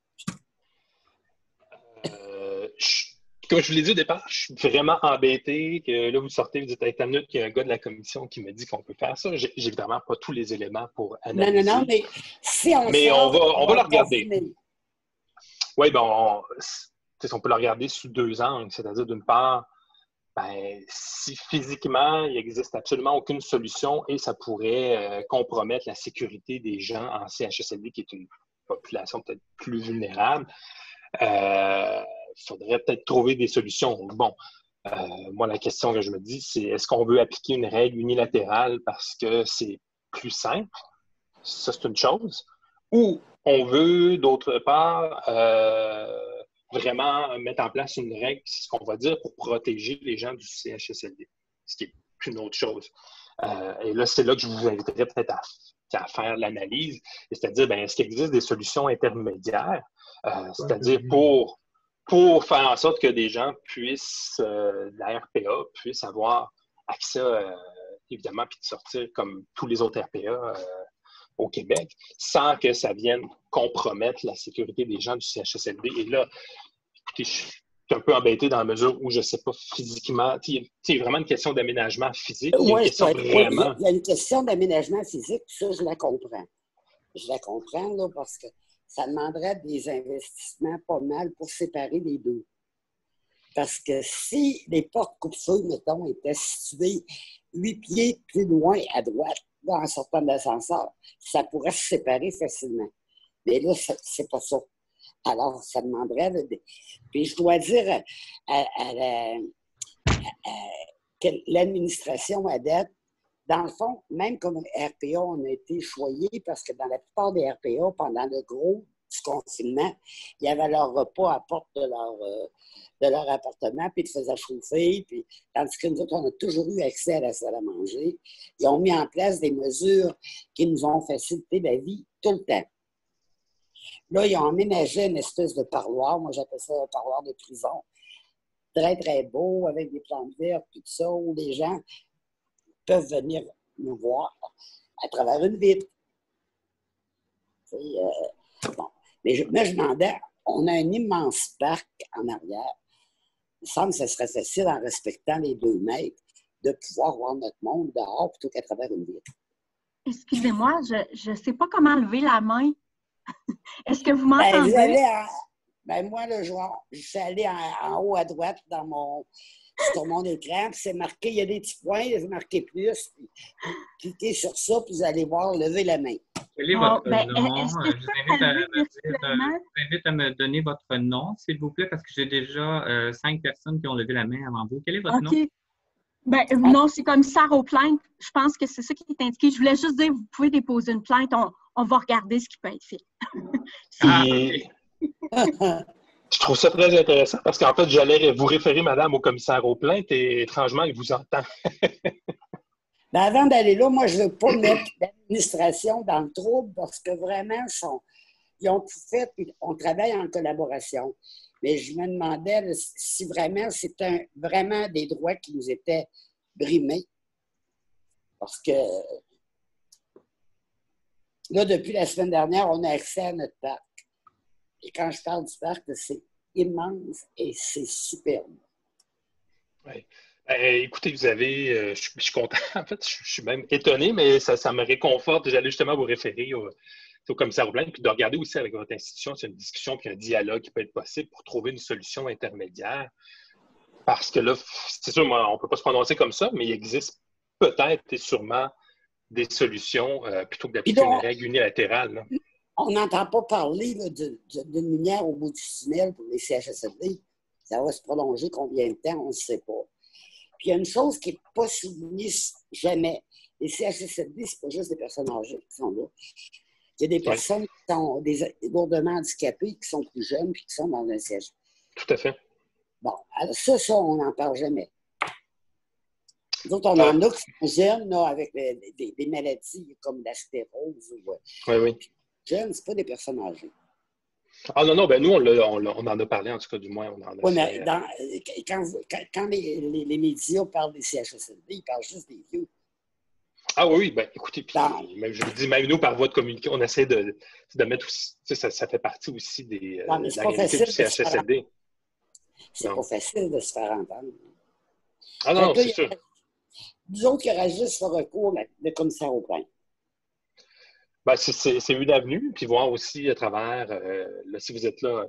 Comme je vous l'ai dit au départ, je suis vraiment embêté que là, vous sortez, vous dites, hey, t'as une minute qu'il y a un gars de la commission qui me dit qu'on peut faire ça. J'ai évidemment pas tous les éléments pour analyser. Non, mais si on on va le regarder. Oui, on peut le regarder sous deux angles. C'est-à-dire, d'une part, si physiquement, il n'existe absolument aucune solution et ça pourrait compromettre la sécurité des gens en CHSLD, qui est une population peut-être plus vulnérable, il faudrait peut-être trouver des solutions. Bon, Moi, la question que je me dis, c'est est-ce qu'on veut appliquer une règle unilatérale parce que c'est plus simple? Ça, c'est une chose. Ou on veut, d'autre part, vraiment mettre en place une règle, c'est ce qu'on va dire, pour protéger les gens du CHSLD, ce qui est une autre chose. Et là, c'est là que je vous inviterais peut-être à faire l'analyse, c'est-à-dire, est-ce qu'il existe des solutions intermédiaires, c'est-à-dire pour faire en sorte que des gens puissent, la RPA puisse avoir accès, évidemment, puis de sortir comme tous les autres RPA au Québec, sans que ça vienne compromettre la sécurité des gens du CHSLD. Et là, écoutez, je suis un peu embêté dans la mesure où je ne sais pas physiquement. Il y a vraiment une question d'aménagement physique. Il y a une question vraiment... Il y a une question d'aménagement physique, ça, je la comprends. Je la comprends, là, parce que ça demanderait des investissements pas mal pour séparer les deux. Parce que si les portes coupe-feu, mettons, étaient situées 8 pieds plus loin à droite, là, en sortant de l'ascenseur, ça pourrait se séparer facilement. Mais là, c'est pas ça. Alors, ça demanderait... Puis je dois dire que l'administration à date, dans le fond, même comme RPA, on a été choyés parce que dans la plupart des RPA, pendant le gros du confinement, il y avait leur repas à porte de leur appartement, puis ils faisaient chauffer, puis tandis que nous autres, on a toujours eu accès à la salle à manger. Ils ont mis en place des mesures qui nous ont facilité la vie tout le temps. Là, ils ont aménagé une espèce de parloir, moi j'appelle ça un parloir de prison, très, très beau, avec des plantes vertes, tout ça, où les gens peuvent venir nous voir à travers une vitre. Bon. Mais je me demandais, on a un immense parc en arrière. Il me semble que ce serait facile, en respectant les 2 mètres, de pouvoir voir notre monde dehors plutôt qu'à travers une vitre. Excusez-moi, je ne sais pas comment lever la main. Est-ce que vous m'entendez? Moi, là, je suis allé en haut à droite sur mon écran, puis c'est marqué, il y a des petits points, c'est marqué plus, puis cliquez sur ça, puis vous allez voir, lever la main. Quel est votre nom? Je vous invite à me donner votre nom, s'il vous plaît, parce que j'ai déjà 5 personnes qui ont levé la main avant vous. Quel est votre nom? Non, c'est commissaire aux plaintes. Je pense que c'est ça qui est indiqué. Je voulais juste dire, vous pouvez déposer une plainte. On va regarder ce qui peut être fait. Je trouve ça très intéressant parce qu'en fait, j'allais vous référer, madame, au commissaire aux plaintes et étrangement, il vous entend. Avant d'aller là, moi, je ne veux pas mettre l'administration dans le trouble parce que vraiment, ils ont tout fait et on travaille en collaboration. Mais je me demandais si vraiment c'était vraiment des droits qui nous étaient brimés. Parce que là, depuis la semaine dernière, on a accès à notre parc. Et quand je parle du parc, c'est immense et c'est superbe. Oui. Écoutez, vous avez, je suis content, en fait, je suis même étonné, mais ça me réconforte. J'allais justement vous référer au commissaire aux plaintes, puis de regarder aussi avec votre institution s'il y a une discussion puis un dialogue qui peut être possible pour trouver une solution intermédiaire. Parce que là, c'est sûr, on ne peut pas se prononcer comme ça, mais il existe peut-être et sûrement des solutions plutôt que d'appliquer une règle unilatérale. Là. On n'entend pas parler d'une lumière au bout du tunnel pour les CHSLD. Ça va se prolonger combien de temps, on ne sait pas. Puis il y a une chose qui n'est pas soulignée jamais. Les CHSLD, ce n'est pas juste des personnes âgées qui sont là. Il y a des personnes qui sont lourdement handicapées, qui sont plus jeunes, puis qui sont dans un CHSLD. Tout à fait. Bon, alors ça, on n'en parle jamais. D'autres, on en a qui sont jeunes, là, avec des maladies comme la sclérose. Oui. Jeunes, ce pas des personnes âgées. Ah non, nous, on en a parlé, en tout cas, du moins. On en a mais quand les médias parlent des CHSLD, ils parlent juste des vieux. Ah oui, écoutez, puis, je vous dis, même nous, par voie de communiquer, on essaie de mettre aussi, ça fait partie aussi de la réalité du CHSLD. C'est pas facile de se faire entendre. Ah non, c'est sûr. Nous autres qui auraient juste fait recours, le commissaire aux plaintes. C'est une avenue, puis voir aussi à travers, là, si vous êtes là,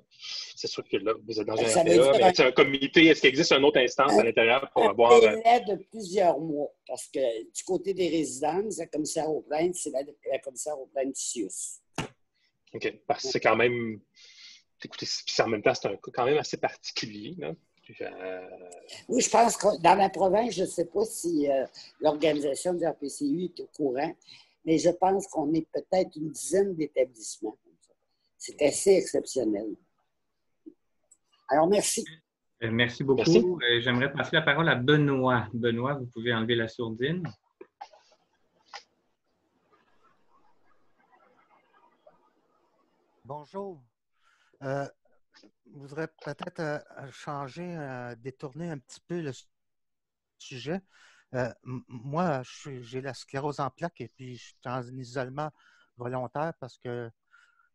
c'est sûr que là, vous êtes dans un RPA, mais c'est un comité, est-ce qu'il existe une autre instance à l'intérieur pour avoir... Un délai de plusieurs mois, parce que du côté des résidences, le commissaire aux plaintes, c'est la commissaire aux plaintes CIUS. OK, parce que c'est quand même... Écoutez, puis en même temps, c'est un cas quand même assez particulier, là. Oui, je pense que dans la province, je ne sais pas si l'organisation du RPCU est au courant, mais je pense qu'on est peut-être une dizaine d'établissements. C'est assez exceptionnel. Alors, merci. Merci beaucoup. J'aimerais passer la parole à Benoît. Benoît, vous pouvez enlever la sourdine. Bonjour. Je voudrais peut-être détourner un petit peu le sujet. Moi, j'ai la sclérose en plaques et puis je suis en isolement volontaire parce que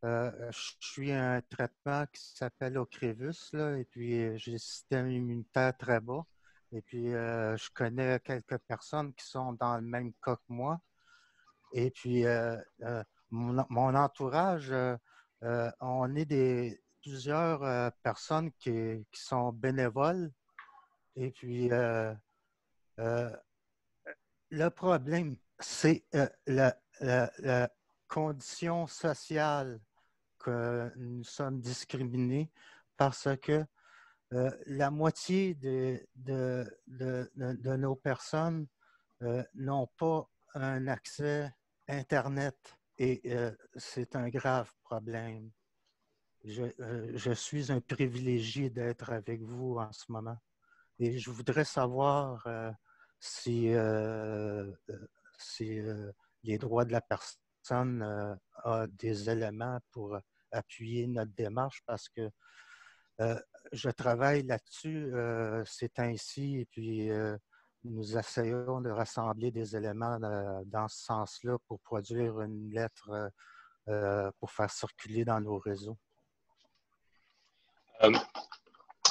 je suis un traitement qui s'appelle Ocrevus, là, et puis j'ai le système immunitaire très bas. Et puis je connais quelques personnes qui sont dans le même cas que moi. Et puis mon entourage, on est plusieurs personnes qui sont bénévoles. Et puis le problème, c'est la condition sociale que nous sommes discriminés parce que la moitié de nos personnes n'ont pas un accès Internet et c'est un grave problème. Je suis un privilégié d'être avec vous en ce moment et je voudrais savoir si les droits de la personne a des éléments pour appuyer notre démarche parce que je travaille là-dessus ces temps-ci et puis nous essayons de rassembler des éléments dans ce sens-là pour produire une lettre pour faire circuler dans nos réseaux.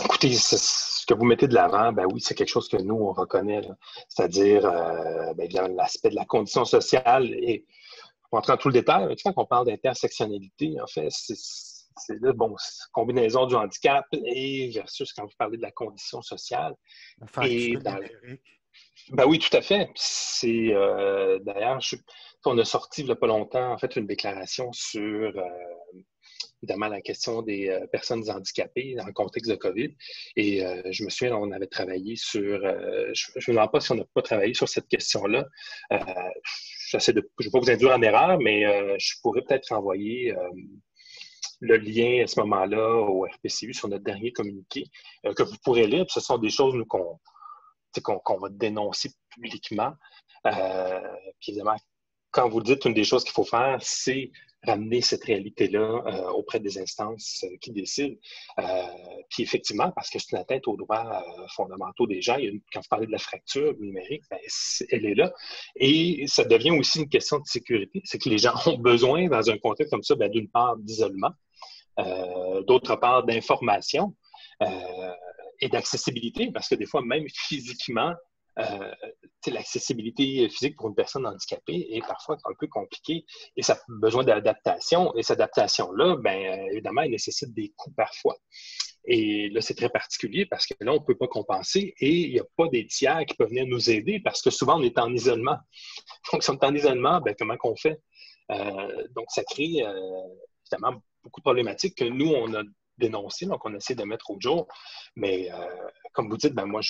Écoutez, ce que vous mettez de l'avant, ben oui, c'est quelque chose que nous, on reconnaît, c'est-à-dire l'aspect de la condition sociale. Et pour entrer dans tout le détail, quand on parle d'intersectionnalité, en fait, c'est là, bon, combinaison du handicap et versus quand vous parlez de la condition sociale. Et ben oui, tout à fait. C'est d'ailleurs, on a sorti il n'y a pas longtemps, en fait, une déclaration sur évidemment la question des personnes handicapées dans le contexte de COVID. Et je me souviens, on avait travaillé sur, je ne me demande pas si on n'a pas travaillé sur cette question-là. Je ne vais pas vous induire en erreur, mais je pourrais peut-être envoyer le lien à ce moment-là au RPCU sur notre dernier communiqué que vous pourrez lire. Puis ce sont des choses qu'on va dénoncer publiquement. Puis évidemment, quand vous dites, une des choses qu'il faut faire, c'est ramener cette réalité-là auprès des instances qui décident. Puis effectivement, parce que c'est une atteinte aux droits fondamentaux des gens, quand vous parlez de la fracture numérique, ben, elle est là. Et ça devient aussi une question de sécurité. C'est que les gens ont besoin, dans un contexte comme ça, ben, d'une part d'isolement, d'autre part d'information et d'accessibilité, parce que des fois, même physiquement, l'accessibilité physique pour une personne handicapée est parfois un peu compliquée et ça a besoin d'adaptation. Et cette adaptation-là, bien, évidemment, elle nécessite des coûts parfois. Et là, c'est très particulier parce que là, on ne peut pas compenser et il n'y a pas des tiers qui peuvent venir nous aider parce que souvent, on est en isolement. Donc, si on est en isolement, bien, comment qu'on fait? Donc, ça crée évidemment beaucoup de problématiques que nous, on a dénoncées, donc on essaie de mettre au jour. Mais comme vous dites, ben, moi,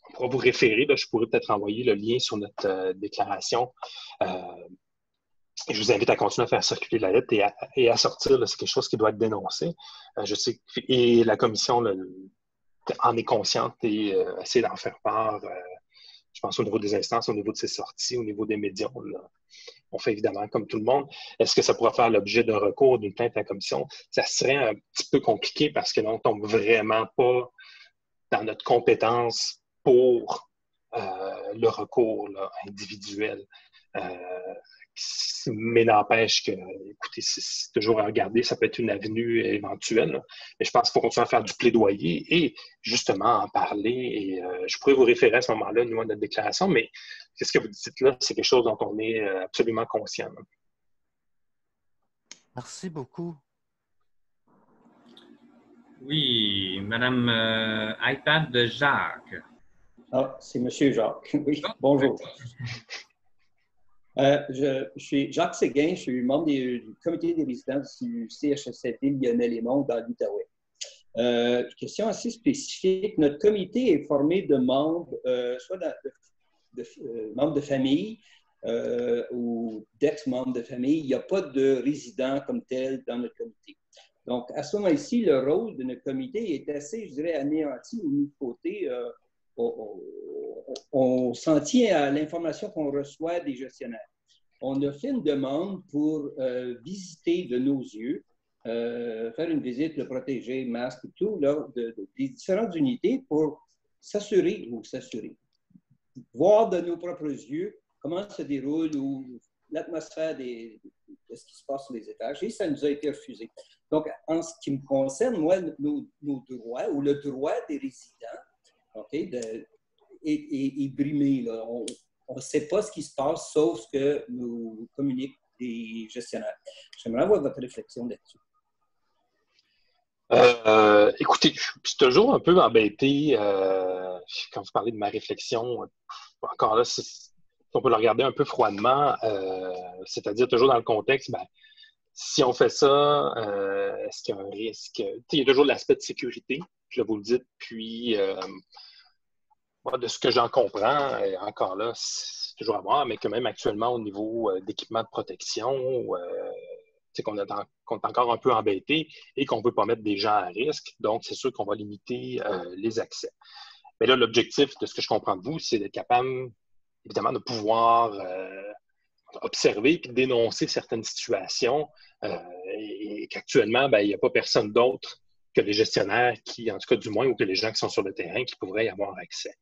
on pourra vous référer. Là, je pourrais peut-être envoyer le lien sur notre déclaration. Je vous invite à continuer à faire circuler la lettre et à sortir. C'est quelque chose qui doit être dénoncé. Je sais et la commission en est consciente et essaie d'en faire part. Je pense au niveau des instances, au niveau de ses sorties, au niveau des médias. On fait évidemment comme tout le monde. Est-ce que ça pourra faire l'objet d'un recours, d'une plainte à la commission? Ça serait un petit peu compliqué parce que là, on ne tombe vraiment pas dans notre compétence pour le recours là, individuel. Mais n'empêche que, écoutez, c'est toujours à regarder, ça peut être une avenue éventuelle. Là. Mais je pense qu'il faut continuer à faire du plaidoyer et justement en parler. Et je pourrais vous référer à ce moment-là, nous, à notre déclaration, mais ce que vous dites là, c'est quelque chose dont on est absolument conscient. Là. Merci beaucoup. Oui, Madame iPad de Jacques. Ah, c'est Monsieur Jacques. Oui, bonjour. Je suis Jacques Séguin, je suis membre du comité des résidents du CHSLD Lionel-et-Mont dans l'Outaouais. Question assez spécifique. Notre comité est formé de membres, soit membres de famille ou d'ex-membres de famille. Il n'y a pas de résidents comme tel dans notre comité. Donc, à ce moment-ci, le rôle de notre comité est assez, je dirais, anéanti au niveau côté. On s'en tient à l'information qu'on reçoit des gestionnaires. On a fait une demande pour visiter de nos yeux, faire une visite, le protéger, masque, tout, là, des différentes unités pour s'assurer, voir de nos propres yeux comment se déroule ou l'atmosphère de ce qui se passe sur les étages. Et ça nous a été refusé. Donc, en ce qui me concerne, moi, nos droits ou le droit des résidents, okay, est brimé. Là. On ne sait pas ce qui se passe, sauf ce que nous communiquent les gestionnaires. J'aimerais avoir votre réflexion là-dessus. Écoutez, je suis toujours un peu embêté quand vous parlez de ma réflexion. Encore là, on peut le regarder un peu froidement, c'est-à-dire toujours dans le contexte, ben, si on fait ça, est-ce qu'il y a un risque? Il y a toujours l'aspect de sécurité, je vous le dis, puis de ce que j'en comprends, encore là, c'est toujours à voir, mais que même actuellement au niveau d'équipement de protection, qu'on est encore un peu embêté et qu'on ne veut pas mettre des gens à risque. Donc, c'est sûr qu'on va limiter les accès. Mais là, l'objectif de ce que je comprends de vous, c'est d'être capable, évidemment, de pouvoir observer et dénoncer certaines situations et qu'actuellement, ben, il n'y a pas personne d'autre que les gestionnaires qui, en tout cas du moins, ou que les gens qui sont sur le terrain qui pourraient y avoir accès.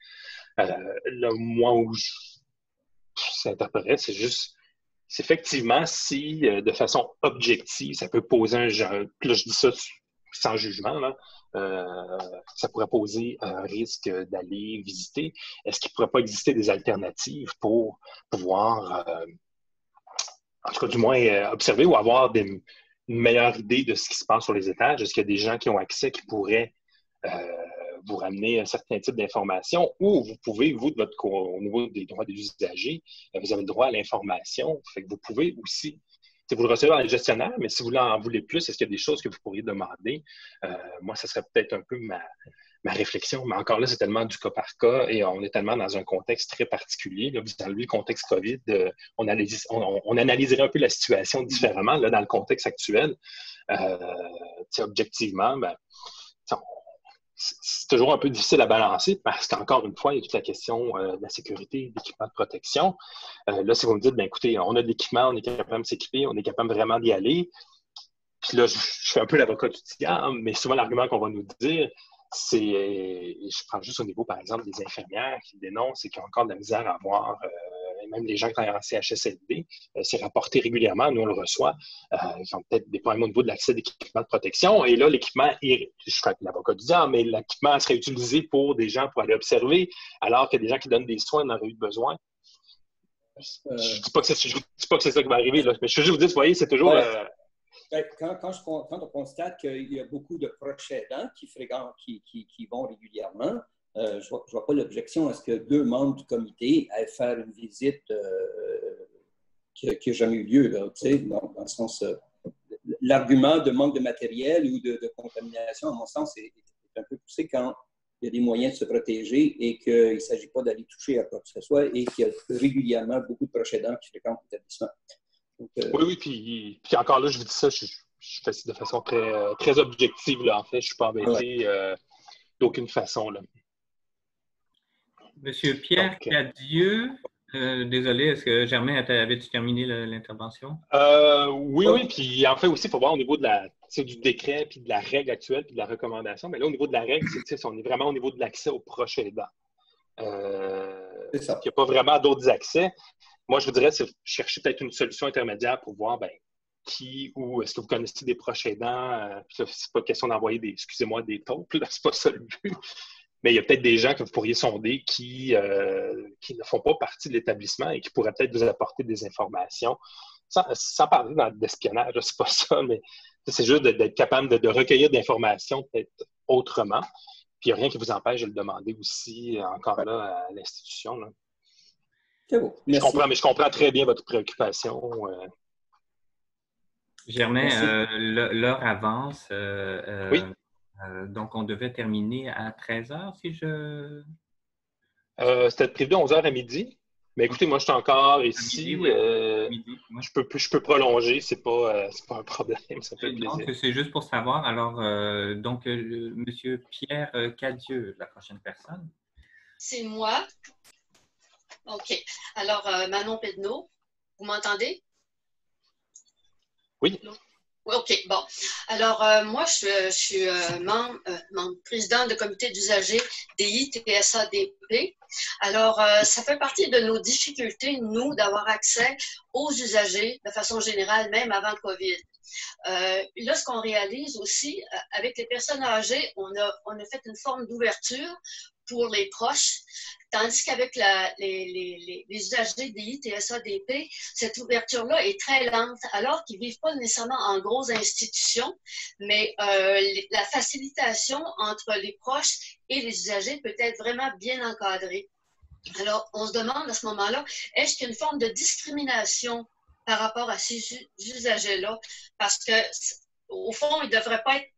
Là, moi, où je s'interpréterait, c'est juste, c'est effectivement si, de façon objective, ça peut poser là, je dis ça sans jugement, là, ça pourrait poser un risque d'aller visiter. Est-ce qu'il ne pourrait pas exister des alternatives pour pouvoir, en tout cas du moins, observer ou avoir une meilleure idée de ce qui se passe sur les étages? Est-ce qu'il y a des gens qui ont accès qui pourraient vous ramener un certain type d'informations ou vous pouvez, vous, de votre au niveau des droits des usagers, vous avez le droit à l'information. Fait que vous pouvez aussi, vous le recevez dans les gestionnaires, mais si vous en voulez plus, est-ce qu'il y a des choses que vous pourriez demander? Moi, ça serait peut-être un peu ma réflexion, mais encore là, c'est tellement du cas par cas et on est tellement dans un contexte très particulier. Là, vous enlevez le contexte COVID, on analyserait un peu la situation différemment là, dans le contexte actuel. Objectivement, ben, c'est toujours un peu difficile à balancer parce qu'encore une fois, il y a toute la question de la sécurité, de l'équipement de protection. Là, si vous me dites, ben, écoutez, on a de l'équipement, on est capable de s'équiper, on est capable vraiment d'y aller. Puis là, je fais un peu l'avocat du diable, mais souvent, l'argument qu'on va nous dire, c'est, je prends juste au niveau, par exemple, des infirmières qui dénoncent et qui ont encore de la misère à avoir, même les gens qui travaillent en CHSLD, c'est rapporté régulièrement, nous on le reçoit, ils ont peut-être des problèmes au niveau de l'accès d'équipement de protection, et là, l'équipement, je fais l'avocat du diable, mais l'équipement serait utilisé pour des gens pour aller observer, alors que des gens qui donnent des soins n'auraient eu besoin. Je ne dis pas que c'est ça qui va arriver, là, mais je veux juste vous dire, vous voyez, c'est toujours... Quand on constate qu'il y a beaucoup de proches aidants qui vont régulièrement, je ne vois pas l'objection à ce que 2 membres du comité aillent faire une visite qui n'a jamais eu lieu. Là, dans le sens, l'argument de manque de matériel ou de contamination, à mon sens, est un peu poussé quand il y a des moyens de se protéger et qu'il ne s'agit pas d'aller toucher à quoi que ce soit et qu'il y a régulièrement beaucoup de proches aidants qui fréquentent l'établissement. Donc, oui, puis encore là, je vous dis ça, je fais ça de façon très, très objective, là, en fait. Je ne suis pas embêté d'aucune façon, là. Monsieur Pierre Cadieux, désolé, est-ce que Germain, avais-tu terminé l'intervention? Oui, puis en fait aussi, il faut voir au niveau du décret, puis de la règle actuelle, puis de la recommandation. Mais là, au niveau de la règle, on est vraiment au niveau de l'accès aux proches aidants. Il n'y a pas vraiment d'autres accès. Moi, je vous dirais, c'est chercher peut-être une solution intermédiaire pour voir qui ou est-ce que vous connaissez des proches aidants. C'est pas question d'envoyer des taupes, là, c'est pas ça le but. Mais il y a peut-être des gens que vous pourriez sonder qui ne font pas partie de l'établissement et qui pourraient peut-être vous apporter des informations. Sans parler d'espionnage, c'est pas ça, mais c'est juste d'être capable de recueillir d'informations peut-être autrement. Puis il n'y a rien qui vous empêche de le demander aussi, encore là, à l'institution. Là. C'est beau. Je comprends très bien votre préoccupation. Germain, l'heure avance. Oui. Donc, on devait terminer à 13 heures, si je... C'était prévu de 11 h à midi. Mais écoutez, moi, je suis encore ici. Midi, oui. Midi, oui. Je peux prolonger, c'est pas un problème, ça fait plaisir. C'est juste pour savoir. Alors, donc, M. Pierre Cadieux, la prochaine personne. C'est moi. OK. Alors, Manon Pedneau, vous m'entendez? Oui. OK, bon. Alors, moi, je suis membre, président de comité d'usagers DI TSADP. Alors, ça fait partie de nos difficultés, nous, d'avoir accès aux usagers de façon générale, même avant le COVID. Là, ce qu'on réalise aussi, avec les personnes âgées, on a fait une forme d'ouverture pour les proches, tandis qu'avec les usagers DI, TSADP, cette ouverture-là est très lente, alors qu'ils ne vivent pas nécessairement en grosses institutions, mais la facilitation entre les proches et les usagers peut être vraiment bien encadrée. Alors, on se demande à ce moment-là, est-ce qu'il y a une forme de discrimination par rapport à ces usagers-là? Parce que, au fond, ils ne devraient pas être...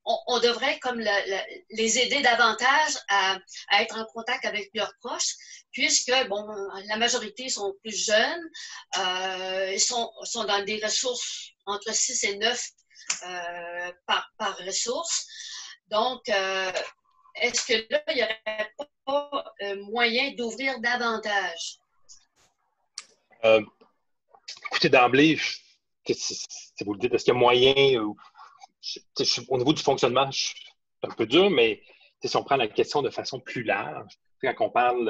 on devrait comme les aider davantage à être en contact avec leurs proches, puisque, bon, la majorité sont plus jeunes, ils sont dans des ressources entre 6 et 9 par ressource. Donc, est-ce que là, il n'y aurait pas moyen d'ouvrir davantage? Écoutez, d'emblée, si vous le dites, est-ce qu'il y a moyen... au niveau du fonctionnement, je suis un peu dur, mais si on prend la question de façon plus large, quand on parle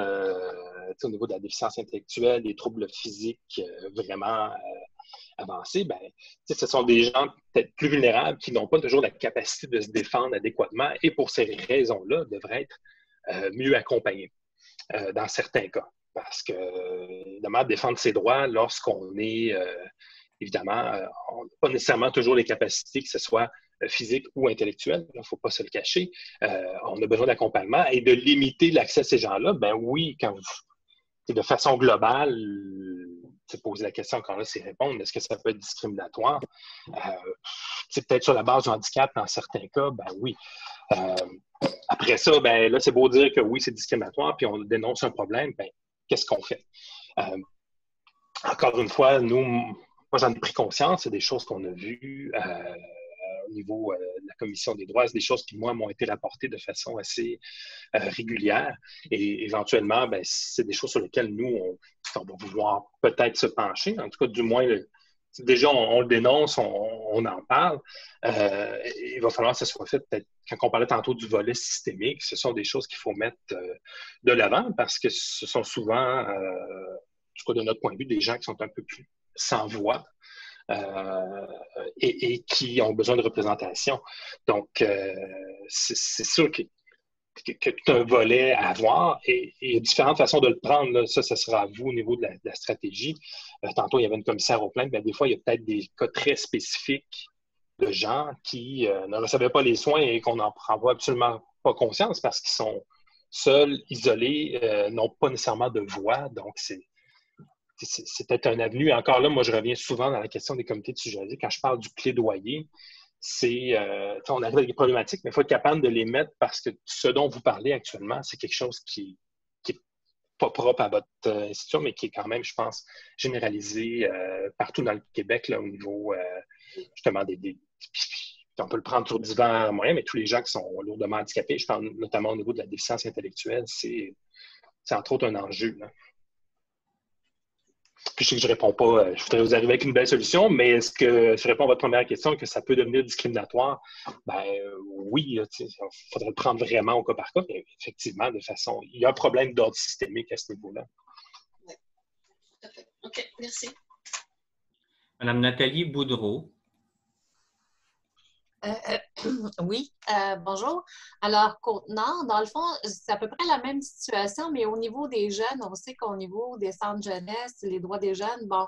au niveau de la déficience intellectuelle, des troubles physiques vraiment avancés, ben, ce sont des gens peut-être plus vulnérables qui n'ont pas toujours la capacité de se défendre adéquatement et pour ces raisons-là, devraient être mieux accompagnés dans certains cas. Parce que, évidemment, défendre ses droits lorsqu'on est... évidemment, on n'a pas nécessairement toujours les capacités, que ce soit physique ou intellectuelle, il ne faut pas se le cacher. On a besoin d'accompagnement et de limiter l'accès à ces gens-là. Ben oui, quand de façon globale, poser la question encore là, c'est répondre, est-ce que ça peut être discriminatoire? C'est peut-être sur la base du handicap dans certains cas, ben oui. Après ça, ben là, c'est beau dire que oui, c'est discriminatoire, puis on dénonce un problème, ben qu'est-ce qu'on fait? Encore une fois, moi, j'en ai pris conscience, c'est des choses qu'on a vues au niveau de la Commission des droits, c'est des choses qui, moi, m'ont été rapportées de façon assez régulière. Et éventuellement, ben, c'est des choses sur lesquelles nous, on va vouloir peut-être se pencher. En tout cas, du moins, déjà, on le dénonce, on en parle. Il va falloir que ça soit fait peut-être, quand on parlait tantôt du volet systémique, ce sont des choses qu'il faut mettre de l'avant parce que ce sont souvent, en tout cas de notre point de vue, des gens qui sont un peu plus sans voix et qui ont besoin de représentation. Donc, c'est sûr que tout un volet à avoir et il y a différentes façons de le prendre. Là. Ça sera à vous au niveau de la stratégie. Tantôt, il y avait une commissaire aux plaintes. Bien, des fois, il y a peut-être des cas très spécifiques de gens qui ne recevaient pas les soins et qu'on n'en prend absolument pas conscience parce qu'ils sont seuls, isolés, n'ont pas nécessairement de voix. Donc, c'est peut-être un avenue. Et encore là, moi, je reviens souvent dans la question des comités de suivi. Quand je parle du plaidoyer, on arrive avec des problématiques, mais il faut être capable de les mettre parce que ce dont vous parlez actuellement, c'est quelque chose qui n'est pas propre à votre institution, mais qui est quand même, je pense, généralisé partout dans le Québec là, au niveau justement on peut le prendre sur divers moyens, mais tous les gens qui sont lourdement handicapés, je pense notamment au niveau de la déficience intellectuelle, c'est entre autres un enjeu. Là. Puis je sais que je ne réponds pas, je voudrais vous arriver avec une belle solution, mais est-ce que je réponds à votre première question, que ça peut devenir discriminatoire? Ben oui, il faudrait le prendre vraiment au cas par cas, mais effectivement, de façon, il y a un problème d'ordre systémique à ce niveau-là. Oui, tout à fait. OK, merci. Madame Nathalie Boudreau. Oui, bonjour. Alors, Côte-Nord, dans le fond, c'est à peu près la même situation, mais au niveau des jeunes, on sait qu'au niveau des centres jeunesse, les droits des jeunes, bon,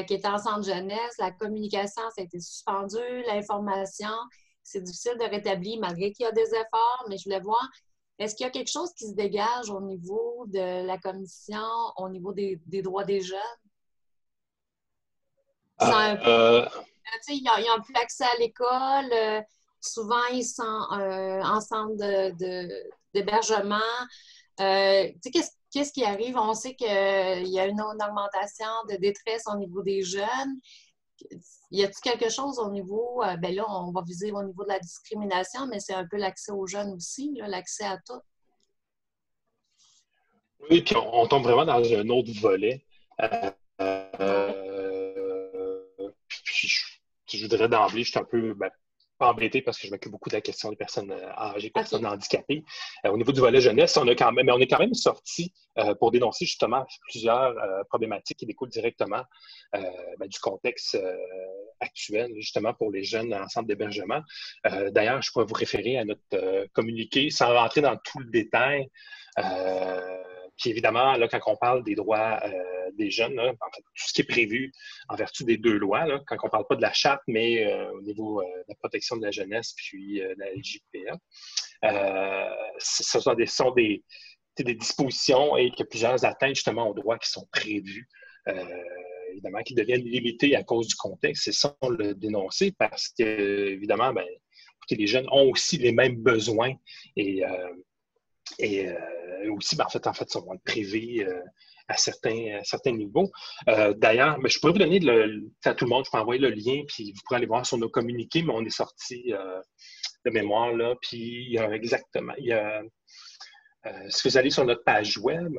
qui étaient en centre jeunesse, la communication, ça a été suspendu, l'information, c'est difficile de rétablir malgré qu'il y a des efforts, mais je voulais voir, est-ce qu'il y a quelque chose qui se dégage au niveau de la commission, au niveau des droits des jeunes? Ils n'ont plus accès à l'école, Souvent, ils sont en centre d'hébergement. Qu'est-ce qui arrive? On sait qu'il y a une augmentation de détresse au niveau des jeunes. Y a-t-il quelque chose au niveau, ben là, on va viser au niveau de la discrimination, mais c'est un peu l'accès aux jeunes aussi, l'accès à tout. Oui, puis on tombe vraiment dans un autre volet. Puis je voudrais d'emblée, je suis un peu pas embêté parce que je m'occupe beaucoup de la question des personnes âgées, personnes handicapées. Au niveau du volet jeunesse, on est quand même sorti pour dénoncer justement plusieurs problématiques qui découlent directement du contexte actuel, justement pour les jeunes en centre d'hébergement. D'ailleurs, je pourrais vous référer à notre communiqué sans rentrer dans tout le détail. Puis évidemment, là, quand on parle des droits des jeunes, là, en fait, tout ce qui est prévu en vertu des deux lois, là, quand on ne parle pas de la charte, mais au niveau de la protection de la jeunesse puis de la LJPA, ce sont des dispositions et que plusieurs atteintes justement aux droits qui sont prévus, évidemment, qui deviennent limitées à cause du contexte. Et ça, on l'a dénoncé parce que, évidemment, les jeunes ont aussi les mêmes besoins et aussi, en fait, sont privés à certains niveaux. D'ailleurs, je pourrais vous donner à tout le monde, je peux envoyer le lien, puis vous pourrez aller voir sur nos communiqués, mais on est sorti de mémoire, là, puis il y a si vous allez sur notre page web,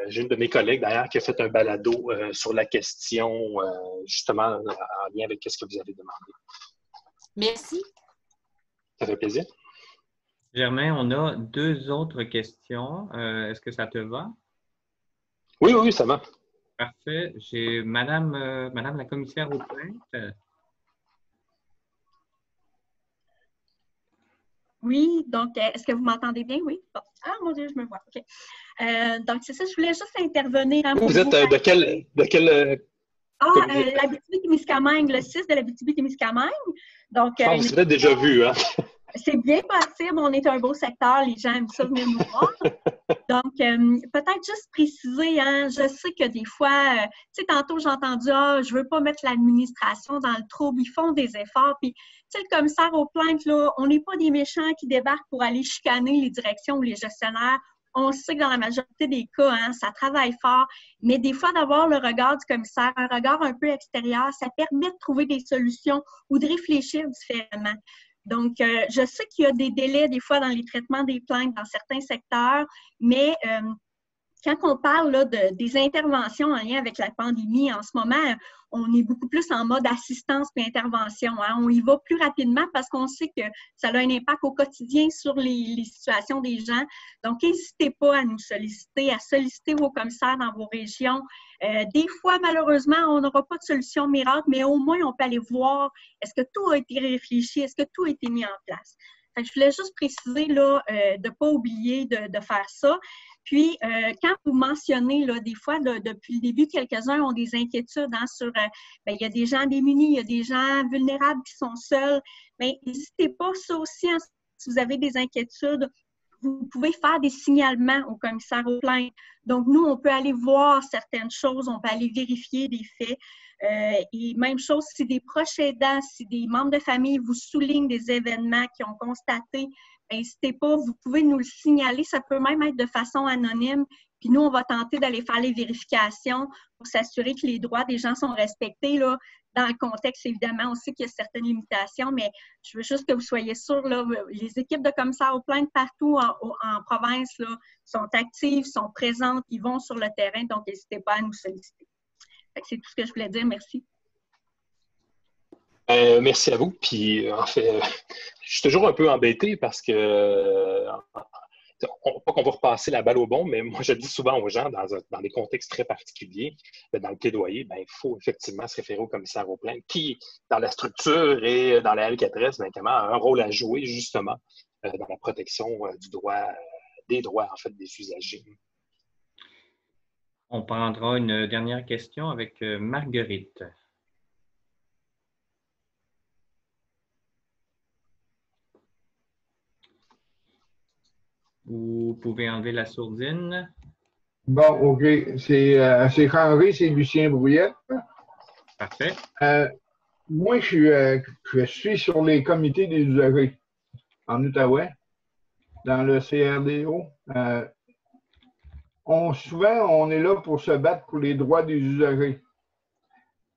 j'ai une de mes collègues, d'ailleurs, qui a fait un balado sur la question, justement, en lien avec ce que vous avez demandé. Merci. Ça fait plaisir. Germain, on a 2 autres questions. Est-ce que ça te va? Oui, ça va. Parfait. J'ai Madame la commissaire aux plaintes. Oui, donc, est-ce que vous m'entendez bien? Oui. Bon. Ah, mon Dieu, je me vois. OK. Donc, c'est ça, je voulais juste intervenir. Vous êtes de quel l'Abitibi-Témiscamingue, le 6 de l'Abitibi-Témiscamingue. Donc, vous l'avez déjà vu, hein? C'est bien possible, on est un beau secteur, les gens aiment ça venir nous voir. Donc, peut-être juste préciser, hein, je sais que des fois, tu sais, tantôt j'ai entendu, je veux pas mettre l'administration dans le trouble, ils font des efforts. Puis, tu sais, le commissaire aux plaintes, là, on n'est pas des méchants qui débarquent pour aller chicaner les directions ou les gestionnaires. On sait que dans la majorité des cas, hein, ça travaille fort, mais des fois, d'avoir le regard du commissaire, un regard un peu extérieur, ça permet de trouver des solutions ou de réfléchir différemment. Donc, je sais qu'il y a des délais des fois dans les traitements des plaintes dans certains secteurs, mais quand on parle là, des interventions en lien avec la pandémie, en ce moment, on est beaucoup plus en mode assistance et intervention. Hein. On y va plus rapidement parce qu'on sait que ça a un impact au quotidien sur les situations des gens. Donc, n'hésitez pas à nous solliciter, à solliciter vos commissaires dans vos régions. Des fois, malheureusement, on n'aura pas de solution miracle, mais au moins, on peut aller voir est-ce que tout a été réfléchi, est-ce que tout a été mis en place. Fait que je voulais juste préciser là, de ne pas oublier de faire ça. Puis, quand vous mentionnez, là, des fois, depuis le début, quelques-uns ont des inquiétudes sur, il y a des gens démunis, il y a des gens vulnérables qui sont seuls. Bien, n'hésitez pas, ça aussi, hein, si vous avez des inquiétudes, vous pouvez faire des signalements au commissaire aux plaintes. Donc, nous, on peut aller voir certaines choses, on peut aller vérifier des faits. Et même chose, si des proches aidants, si des membres de famille vous soulignent des événements qu'ils ont constatés, n'hésitez pas, vous pouvez nous le signaler. Ça peut même être de façon anonyme. Puis nous, on va tenter d'aller faire les vérifications pour s'assurer que les droits des gens sont respectés. Là. Dans le contexte, évidemment, on sait qu'il y a certaines limitations, mais je veux juste que vous soyez sûrs, là, les équipes de commissaires aux plaintes partout en province là, sont actives, sont présentes, ils vont sur le terrain, donc n'hésitez pas à nous solliciter. C'est tout ce que je voulais dire. Merci. Merci à vous. Puis, en fait, je suis toujours un peu embêté parce que, pas qu'on va repasser la balle au bon, mais moi, je dis souvent aux gens, dans des contextes très particuliers, dans le plaidoyer, il faut effectivement se référer au commissaire aux plaintes qui, dans la structure et dans la L4S, a un rôle à jouer, justement, dans la protection des droits, en fait, des usagers. On prendra une dernière question avec Marguerite. Vous pouvez enlever la sourdine. Bon, OK. C'est Henri, c'est Lucien Brouillette. Parfait. Moi, je suis sur les comités des usagers en Outaouais, dans le CRDO. Souvent, on est là pour se battre pour les droits des usagers.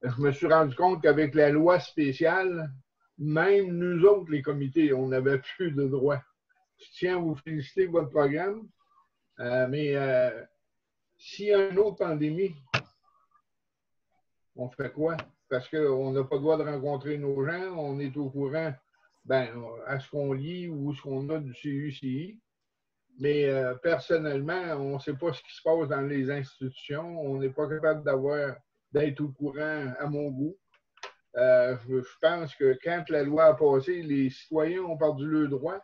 Je me suis rendu compte qu'avec la loi spéciale, même nous autres, les comités, on n'avait plus de droits. Je tiens à vous féliciter pour votre programme, mais s'il y a une autre pandémie, on fait quoi? Parce qu'on n'a pas le droit de rencontrer nos gens, on est au courant à ce qu'on lit ou ce qu'on a du CUCI. Mais personnellement, on ne sait pas ce qui se passe dans les institutions. On n'est pas capable d'être au courant à mon goût. Je pense que quand la loi a passé, les citoyens ont perdu le droit,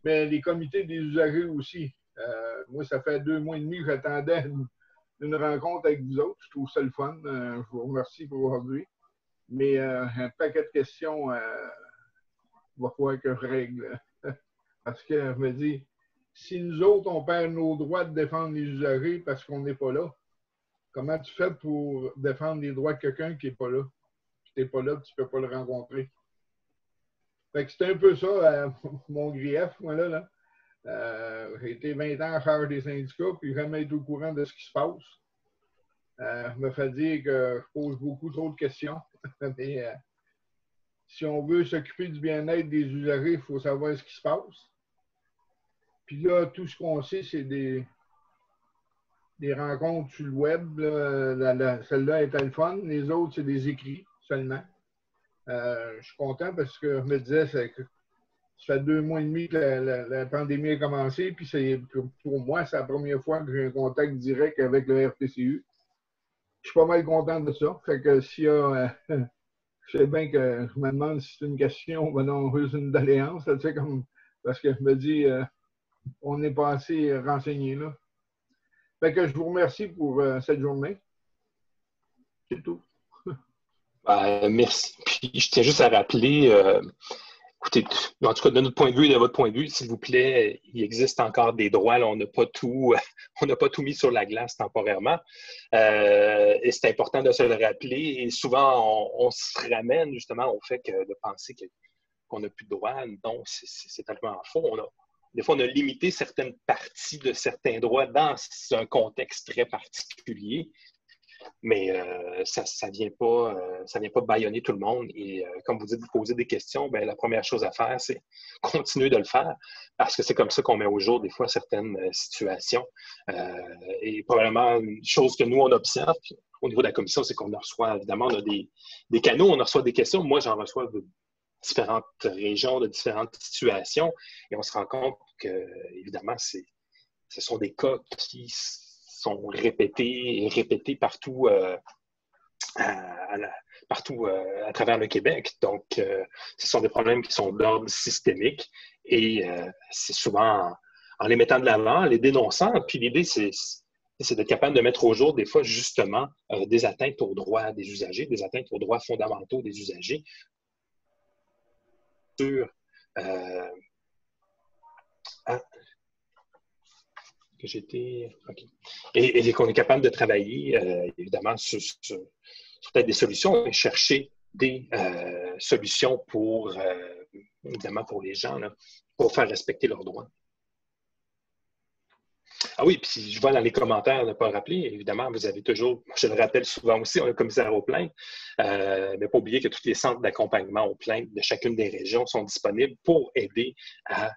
mais les comités des usagers aussi. Moi, ça fait 2 mois et demi que j'attendais une rencontre avec vous autres. Je trouve ça le fun. Je vous remercie pour aujourd'hui. Mais un paquet de questions, il va falloir que je règle. Parce que je me dis, si nous autres, on perd nos droits de défendre les usagers parce qu'on n'est pas là, comment tu fais pour défendre les droits de quelqu'un qui n'est pas là? Tu n'es pas là, tu ne peux pas le rencontrer. Fait que c'est un peu ça, mon grief, moi, là. J'ai été 20 ans en charge des syndicats, puis jamais été au courant de ce qui se passe. Je me fais dire que je pose beaucoup trop de questions. Mais si on veut s'occuper du bien-être des usagers, il faut savoir ce qui se passe. Puis là, tout ce qu'on sait, c'est des rencontres sur le web. Celle-là est le fun. Les autres, c'est des écrits seulement. Je suis content parce que je me disais que ça fait 2 mois et demi que la pandémie a commencé. Puis pour moi, c'est la première fois que j'ai un contact direct avec le RPCU. Je suis pas mal content de ça. Fait que s'il y a... je sais bien que je me demande si c'est une question, non, juste une doléance. Parce que je me dis... on n'est pas assez renseigné là. Fait que je vous remercie pour cette journée. C'est tout. Merci. Puis je tiens juste à rappeler, écoutez, en tout cas, de notre point de vue et de votre point de vue, s'il vous plaît, il existe encore des droits. Là, on n'a pas tout mis sur la glace temporairement. Et c'est important de se le rappeler. Et souvent, on se ramène justement au fait de penser qu'on n'a plus de droits. Non, c'est tellement faux. Des fois, on a limité certaines parties de certains droits dans un contexte très particulier, mais ça ne vient pas bâillonner tout le monde. Et comme vous dites, vous posez des questions, la première chose à faire, c'est continuer de le faire, parce que c'est comme ça qu'on met au jour des fois certaines situations. Et probablement, une chose que nous, on observe au niveau de la commission, c'est qu'on reçoit, évidemment, on a des canaux, on reçoit des questions. Moi, j'en reçois de différentes régions, de différentes situations, et on se rend compte que, évidemment, ce sont des cas qui sont répétés et répétés partout, partout à travers le Québec. Donc, ce sont des problèmes qui sont d'ordre systémique, et c'est souvent en les mettant de l'avant, en les dénonçant, puis l'idée, c'est d'être capable de mettre au jour, des fois, justement, des atteintes aux droits des usagers, des atteintes aux droits fondamentaux des usagers, que j'étais... Okay. Et qu'on est capable de travailler, évidemment, sur peut-être des solutions et chercher des solutions pour, évidemment, pour les gens, là, pour faire respecter leurs droits. Ah oui, puis je vois dans les commentaires, ne pas rappeler, évidemment, vous avez toujours, je le rappelle souvent aussi, on a le commissaire aux plaintes, mais pas oublier que tous les centres d'accompagnement aux plaintes de chacune des régions sont disponibles pour aider à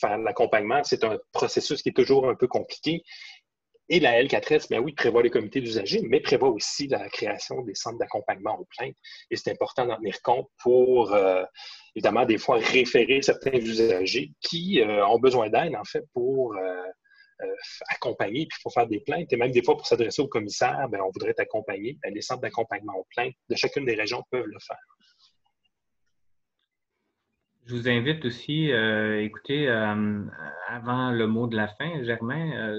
faire l'accompagnement. C'est un processus qui est toujours un peu compliqué. Et la L4S, bien oui, prévoit les comités d'usagers, mais prévoit aussi la création des centres d'accompagnement aux plaintes. Et c'est important d'en tenir compte pour, évidemment, des fois référer certains usagers qui ont besoin d'aide, en fait, pour accompagner, puis pour faire des plaintes. Et même des fois, pour s'adresser au commissaire, on voudrait être accompagné. Les centres d'accompagnement aux plaintes de chacune des régions peuvent le faire. Je vous invite aussi, écoutez, avant le mot de la fin, Germain,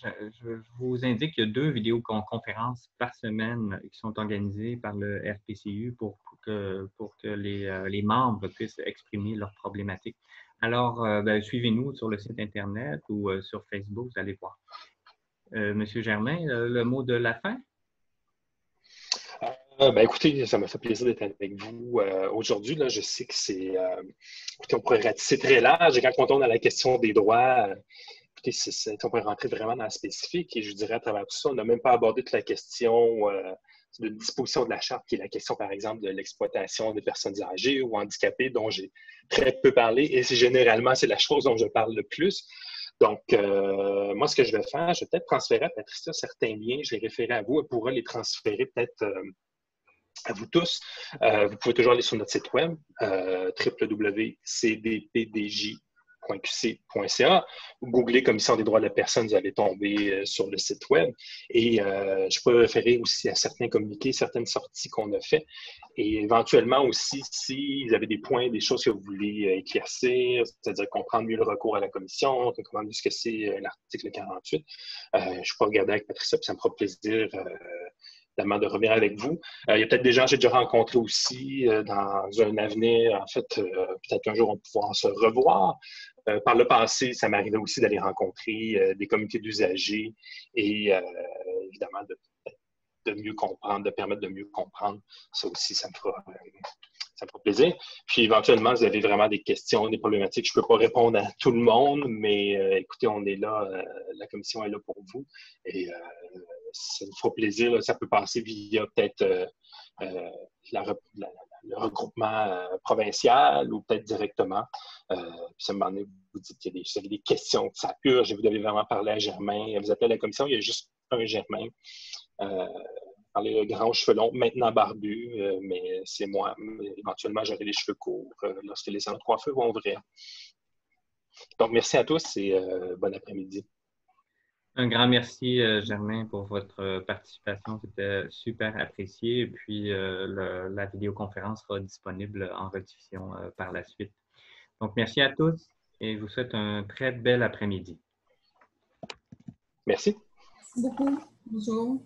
je vous indique qu'il y a 2 vidéoconférences par semaine qui sont organisées par le RPCU pour que les membres puissent exprimer leurs problématiques. Alors, suivez-nous sur le site Internet ou sur Facebook, vous allez voir. Monsieur Germain, le mot de la fin? Écoutez, ça m'a fait plaisir d'être avec vous aujourd'hui. Là, je sais que écoutez, on pourrait ratisser très large. Et quand on tourne à la question des droits, écoutez, on pourrait rentrer vraiment dans le spécifique. Et je dirais à travers tout ça, on n'a même pas abordé toute la question de disposition de la charte, qui est la question, par exemple, de l'exploitation des personnes âgées ou handicapées, dont j'ai très peu parlé. Et généralement, c'est la chose dont je parle le plus. Donc, moi, ce que je vais faire, je vais peut-être transférer à Patricia certains liens. Je les référer à vous. Elle pourra les transférer peut-être à vous tous. Vous pouvez toujours aller sur notre site web, www.cdpdj.qc.ca. Vous googlez Commission des droits de la personne, vous allez tomber sur le site web. Et je peux référer aussi à certains communiqués, certaines sorties qu'on a fait. Et éventuellement aussi, si vous avez des points, des choses que vous voulez éclaircir, c'est-à-dire comprendre mieux le recours à la commission, comprendre mieux ce que c'est l'article 48, je peux regarder avec Patricia, puis ça me fera plaisir de revenir avec vous. Il y a peut-être des gens que j'ai déjà rencontrés aussi dans un avenir. En fait, peut-être qu'un jour, on va pouvoir se revoir. Par le passé, ça m'arrivait aussi d'aller rencontrer des comités d'usagers et évidemment de mieux comprendre, de permettre de mieux comprendre. Ça aussi, ça me fera plaisir. Puis éventuellement, vous avez vraiment des questions, des problématiques. Je ne peux pas répondre à tout le monde, mais écoutez, on est là, la commission est là pour vous. Et ça nous fera plaisir. Là, ça peut passer via peut-être le regroupement provincial ou peut-être directement. Puis ça me demande, vous dites qu'il y a vous avez des questions, que ça urge et vous devez vraiment parler à Germain. Vous appelez à la commission, il y a juste un Germain. Parler le grand cheveux longs, maintenant barbu, mais c'est moi. Éventuellement, j'aurai les cheveux courts lorsque les centres de coiffeur vont ouvrir. Donc, merci à tous et bon après-midi. Un grand merci, Germain, pour votre participation. C'était super apprécié. Et puis, la vidéoconférence sera disponible en rediffusion par la suite. Donc, merci à tous et je vous souhaite un très bel après-midi. Merci. Merci beaucoup. Bonjour.